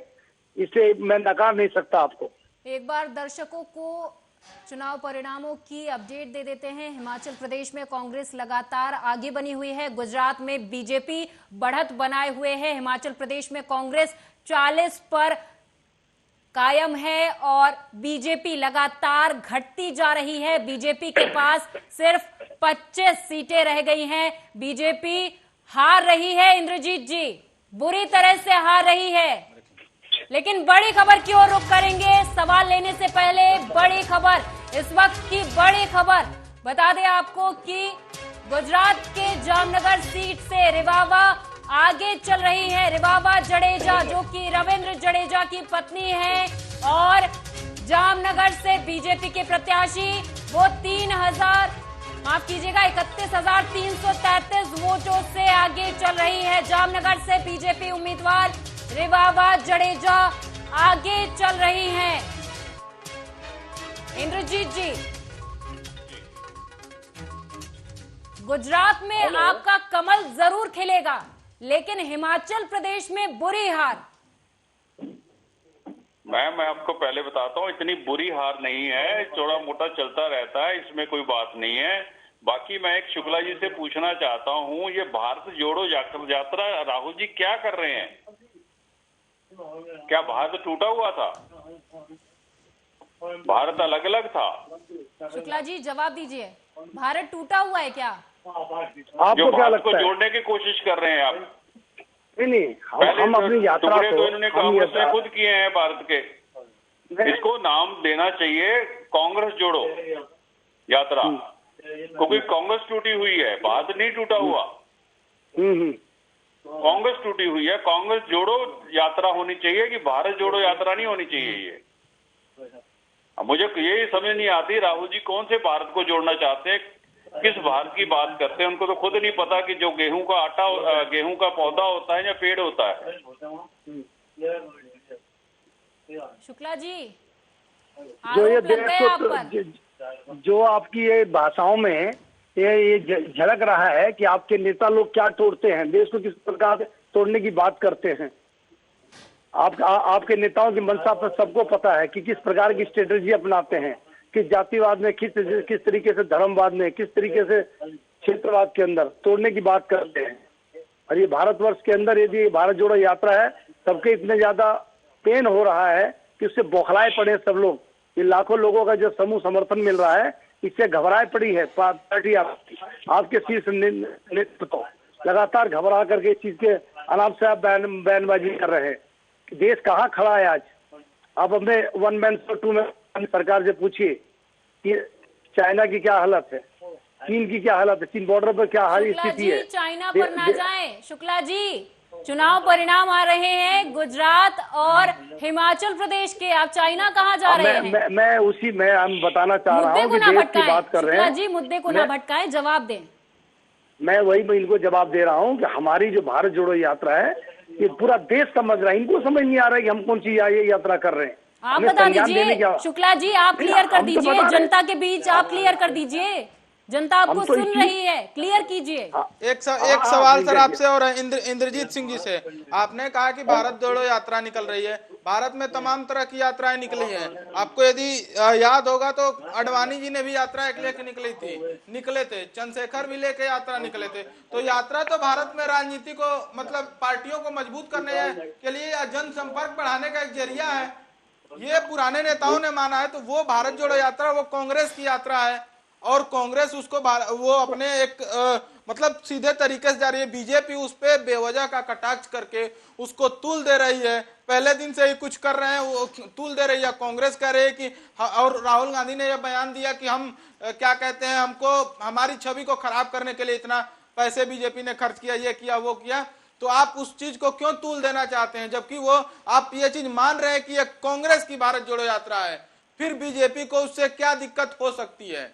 इसे मैं नकार नहीं सकता आपको। एक बार दर्शकों को चुनाव परिणामों की अपडेट दे देते हैं। हिमाचल प्रदेश में कांग्रेस लगातार आगे बनी हुई है, गुजरात में बीजेपी बढ़त बनाए हुए है, हिमाचल प्रदेश में कांग्रेस 40 पर कायम है और बीजेपी लगातार घटती जा रही है। बीजेपी के पास सिर्फ 25 सीटें रह गई हैं। बीजेपी हार रही है इंद्रजीत जी, बुरी तरह से हार रही है। लेकिन बड़ी खबर की ओर रुख करेंगे। सवाल लेने से पहले बड़ी खबर, इस वक्त की बड़ी खबर बता दें आपको कि गुजरात के जामनगर सीट से रिवावा आगे चल रही है। रिवावा जडेजा जो कि रविंद्र जडेजा की पत्नी है और जामनगर से बीजेपी के प्रत्याशी वो 31,333 वोटों से आगे चल रही है। जामनगर से बीजेपी उम्मीदवार रिवावा जडेजा आगे चल रही हैं। इंद्रजीत जी, गुजरात में आपका कमल जरूर खिलेगा, लेकिन हिमाचल प्रदेश में बुरी हार। मैं आपको पहले बताता हूँ, इतनी बुरी हार नहीं है, थोड़ा मोटा चलता रहता है, इसमें कोई बात नहीं है। बाकी मैं एक शुक्ला जी से पूछना चाहता हूँ, ये भारत जोड़ो यात्रा राहुल जी क्या कर रहे हैं? क्या भारत टूटा हुआ था? भारत अलग अलग था? शुक्ला जी जवाब दीजिए, भारत टूटा हुआ है क्या? आपको क्या लगता है? जोड़ने की कोशिश कर रहे हैं आप? नहीं, हम अपनी यात्रा टुकड़े तो इन्होंने कांग्रेस ने खुद किए हैं भारत के। इसको नाम देना चाहिए कांग्रेस जोड़ो यात्रा, क्योंकि कांग्रेस टूटी हुई है, भारत नहीं टूटा हुआ। कांग्रेस टूटी हुई है, कांग्रेस जोड़ो यात्रा होनी चाहिए कि भारत जोड़ो यात्रा नहीं होनी चाहिए। ये मुझे यही समझ नहीं आती, राहुल जी कौन से भारत को जोड़ना चाहते हैं, किस भारत की बात करते हैं? उनको तो खुद नहीं पता कि जो गेहूं का आटा, गेहूं का पौधा होता है या पेड़ होता है। शुक्ला जी, जो ये आरोप लग गए आप देश पर। जो आपकी ये भाषाओं में ये झलक रहा है कि आपके नेता लोग क्या तोड़ते हैं, देश को किस प्रकार तोड़ने की बात करते हैं। आपके नेताओं की मंशा पर सबको पता है कि किस प्रकार की स्ट्रेटेजी अपनाते हैं, किस जातिवाद में, किस तरीके से धर्मवाद में, किस तरीके से क्षेत्रवाद के अंदर तोड़ने की बात करते हैं। और ये भारतवर्ष के अंदर यदि भारत जोड़ो यात्रा है, सबके इतने ज्यादा पेन हो रहा है कि उससे बौखलाए पड़े सब लोग। ये लाखों लोगों का जो समूह समर्थन मिल रहा है, इससे घबराए पड़ी है पार्टी। आपके शीर्ष नेतृत्व को लगातार घबरा करके इस चीज के अनाप से आप बयानबाजी कर रहे हैं। देश कहाँ खड़ा है आज? आप अपने वन मैन शो टू में सरकार से पूछिए कि चाइना की क्या हालत है, चीन की क्या हालत है, चीन बॉर्डर पर क्या हाल स्थिति है। चाइना पर ना जाएं शुक्ला जी, चुनाव परिणाम आ रहे हैं गुजरात और हिमाचल प्रदेश के, आप चाइना कहाँ जा रहे हैं? मैं हम बताना चाह रहा हूँ कि देश की बात कर रहे हैं जी, मुद्दे को ना भटकाएं, जवाब दें। मैं इनको जवाब दे रहा हूँ कि हमारी जो भारत जोड़ो यात्रा है, ये पूरा देश समझ रहा है। इनको समझ नहीं आ रहा है कि हम कौन सी यात्रा कर रहे हैं। आप बता दीजिए शुक्ला जी, आप क्लियर कर दीजिए, जनता के बीच आप क्लियर कर दीजिए, जनता आपको सुन रही है, क्लियर कीजिए। एक सवाल सर आपसे और इंद्रजीत सिंह जी से। आपने कहा कि भारत जोड़ो यात्रा निकल रही है, भारत में तमाम तरह की यात्राएं निकली हैं। आपको यदि याद होगा तो अडवाणी जी ने भी यात्रा एक लेके निकले थे, चंद्रशेखर भी लेके यात्रा निकले थे। तो यात्रा तो भारत में राजनीति को, मतलब पार्टियों को मजबूत करने के लिए या जनसंपर्क बढ़ाने का एक जरिया है, ये पुराने नेताओं ने माना है। तो वो भारत जोड़ो यात्रा वो कांग्रेस की यात्रा है और कांग्रेस उसको वो अपने एक मतलब सीधे तरीके से जा रही है। बीजेपी उस पे बेवजह का कटाक्ष करके उसको तूल दे रही है। पहले दिन से ही कुछ कर रहे हैं, वो तूल दे रही है। कांग्रेस कह रही है कि, और राहुल गांधी ने यह बयान दिया कि हम क्या कहते हैं, हमको हमारी छवि को खराब करने के लिए इतना पैसे बीजेपी ने खर्च किया, ये किया वो किया। तो आप उस चीज को क्यों तूल देना चाहते हैं, जबकि वो आप ये चीज मान रहे हैं कि यह कांग्रेस की भारत जोड़ो यात्रा है? फिर बीजेपी को उससे क्या दिक्कत हो सकती है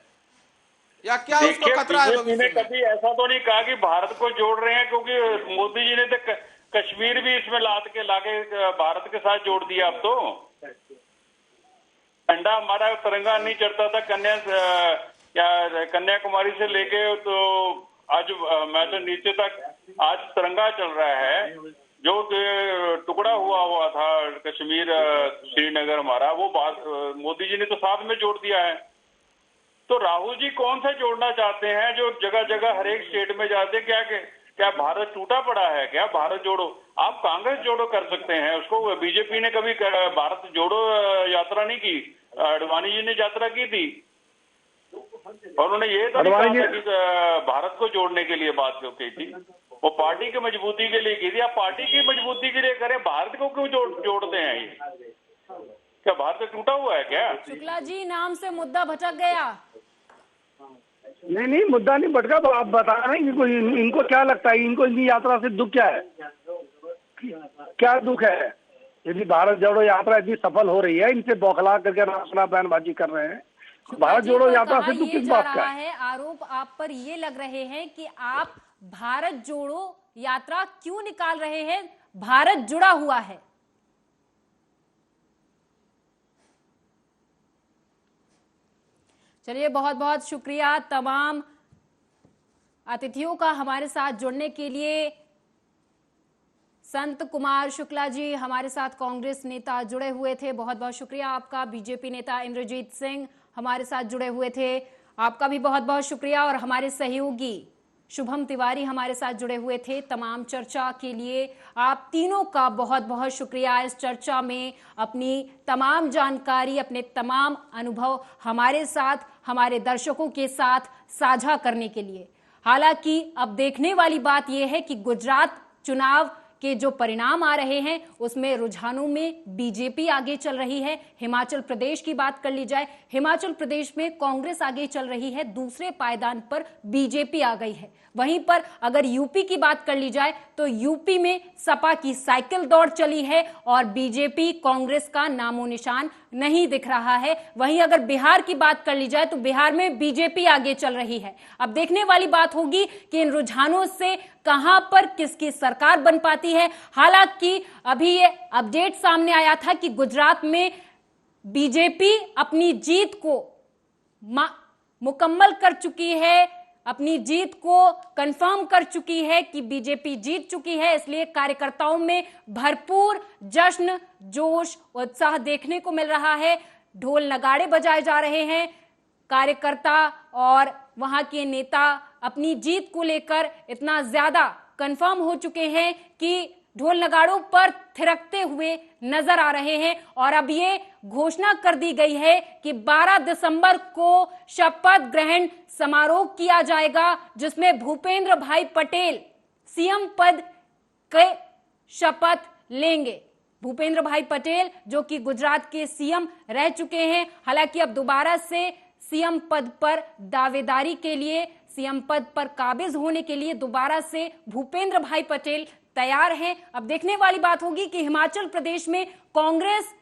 या क्या उसको खतरा है? बीजेपी ने कभी ऐसा तो नहीं कहा कि भारत को जोड़ रहे हैं, क्योंकि मोदी जी ने तो कश्मीर भी इसमें लाके भारत के साथ जोड़ दिया। अब तो झंडा हमारा तिरंगा नहीं चढ़ता था कन्याकुमारी से लेके तो आज मैं तो नीचे तक आज तिरंगा चल रहा है, जो टुकड़ा हुआ था कश्मीर श्रीनगर हमारा, वो बात मोदी जी ने तो साथ में जोड़ दिया है। तो राहुल जी कौन सा जोड़ना चाहते हैं जो जगह जगह हर एक स्टेट में जाते? क्या भारत टूटा पड़ा है क्या? भारत जोड़ो, आप कांग्रेस जोड़ो कर सकते हैं उसको। बीजेपी ने कभी भारत जोड़ो यात्रा नहीं की, अडवाणी जी ने यात्रा की थी और उन्होंने ये तो नहीं कहा कि भारत को जोड़ने के लिए बात की थी, वो पार्टी की मजबूती के लिए की थी। आप पार्टी की मजबूती के लिए करें, भारत को क्यों जोड़ते हैं? ये क्या भारत टूटा हुआ है क्या? शुक्ला जी, नाम से मुद्दा भटक गया। नहीं, मुद्दा नहीं भटका। तो आप बता रहे हैं इनको क्या लगता है, इनको इनकी यात्रा से दुख क्या है? क्या दुख है? यदि भारत जोड़ो यात्रा इतनी सफल हो रही है, इनसे बौखला करके रास्ता बयानबाजी कर रहे हैं, भारत जोड़ो यात्रा से दुख किस बात का है? आरोप आप पर ये लग रहे हैं कि आप भारत जोड़ो यात्रा क्यों निकाल रहे हैं? भारत जुड़ा हुआ है। चलिए, बहुत बहुत शुक्रिया तमाम अतिथियों का हमारे साथ जुड़ने के लिए। संत कुमार शुक्ला जी हमारे साथ कांग्रेस नेता जुड़े हुए थे, बहुत बहुत शुक्रिया आपका। बीजेपी नेता इंद्रजीत सिंह हमारे साथ जुड़े हुए थे, आपका भी बहुत बहुत शुक्रिया। और हमारे सहयोगी शुभम तिवारी हमारे साथ जुड़े हुए थे तमाम चर्चा के लिए। आप तीनों का बहुत बहुत शुक्रिया इस चर्चा में अपनी तमाम जानकारी, अपने तमाम अनुभव हमारे साथ, हमारे दर्शकों के साथ साझा करने के लिए। हालांकि अब देखने वाली बात यह है कि गुजरात चुनाव के जो परिणाम आ रहे हैं उसमें रुझानों में बीजेपी आगे चल रही है। हिमाचल प्रदेश की बात कर ली जाए, हिमाचल प्रदेश में कांग्रेस आगे चल रही है, दूसरे पायदान पर बीजेपी आ गई है। वहीं पर अगर यूपी की बात कर ली जाए तो यूपी में सपा की साइकिल दौड़ चली है और बीजेपी कांग्रेस का नामो निशान नहीं दिख रहा है। वहीं अगर बिहार की बात कर ली जाए तो बिहार में बीजेपी आगे चल रही है। अब देखने वाली बात होगी कि इन रुझानों से कहां पर किसकी सरकार बन पाती है। हालांकि अभी ये अपडेट सामने आया था कि गुजरात में बीजेपी अपनी जीत को मुकम्मल कर चुकी है, अपनी जीत को कंफर्म कर चुकी है कि बीजेपी जीत चुकी है। इसलिए कार्यकर्ताओं में भरपूर जश्न, जोश, उत्साह देखने को मिल रहा है। ढोल नगाड़े बजाए जा रहे हैं। कार्यकर्ता और वहां के नेता अपनी जीत को लेकर इतना ज्यादा कंफर्म हो चुके हैं कि ढोल नगाड़ों पर थिरकते हुए नजर आ रहे हैं। और अब ये घोषणा कर दी गई है कि 12 दिसंबर को शपथ ग्रहण समारोह किया जाएगा, जिसमें भूपेंद्र भाई पटेल सीएम पद के शपथ लेंगे। भूपेंद्र भाई पटेल जो कि गुजरात के सीएम रह चुके हैं, हालांकि अब दोबारा से सीएम पद पर दावेदारी के लिए, सीएम पद पर काबिज होने के लिए दोबारा से भूपेंद्र भाई पटेल तैयार हैं। अब देखने वाली बात होगी कि हिमाचल प्रदेश में कांग्रेस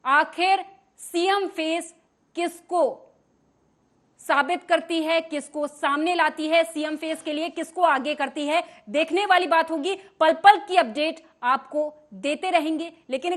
आखिर सीएम फेस किसको साबित करती है, किसको सामने लाती है, सीएम फेस के लिए किसको आगे करती है, देखने वाली बात होगी। पल पल की अपडेट आपको देते रहेंगे। लेकिन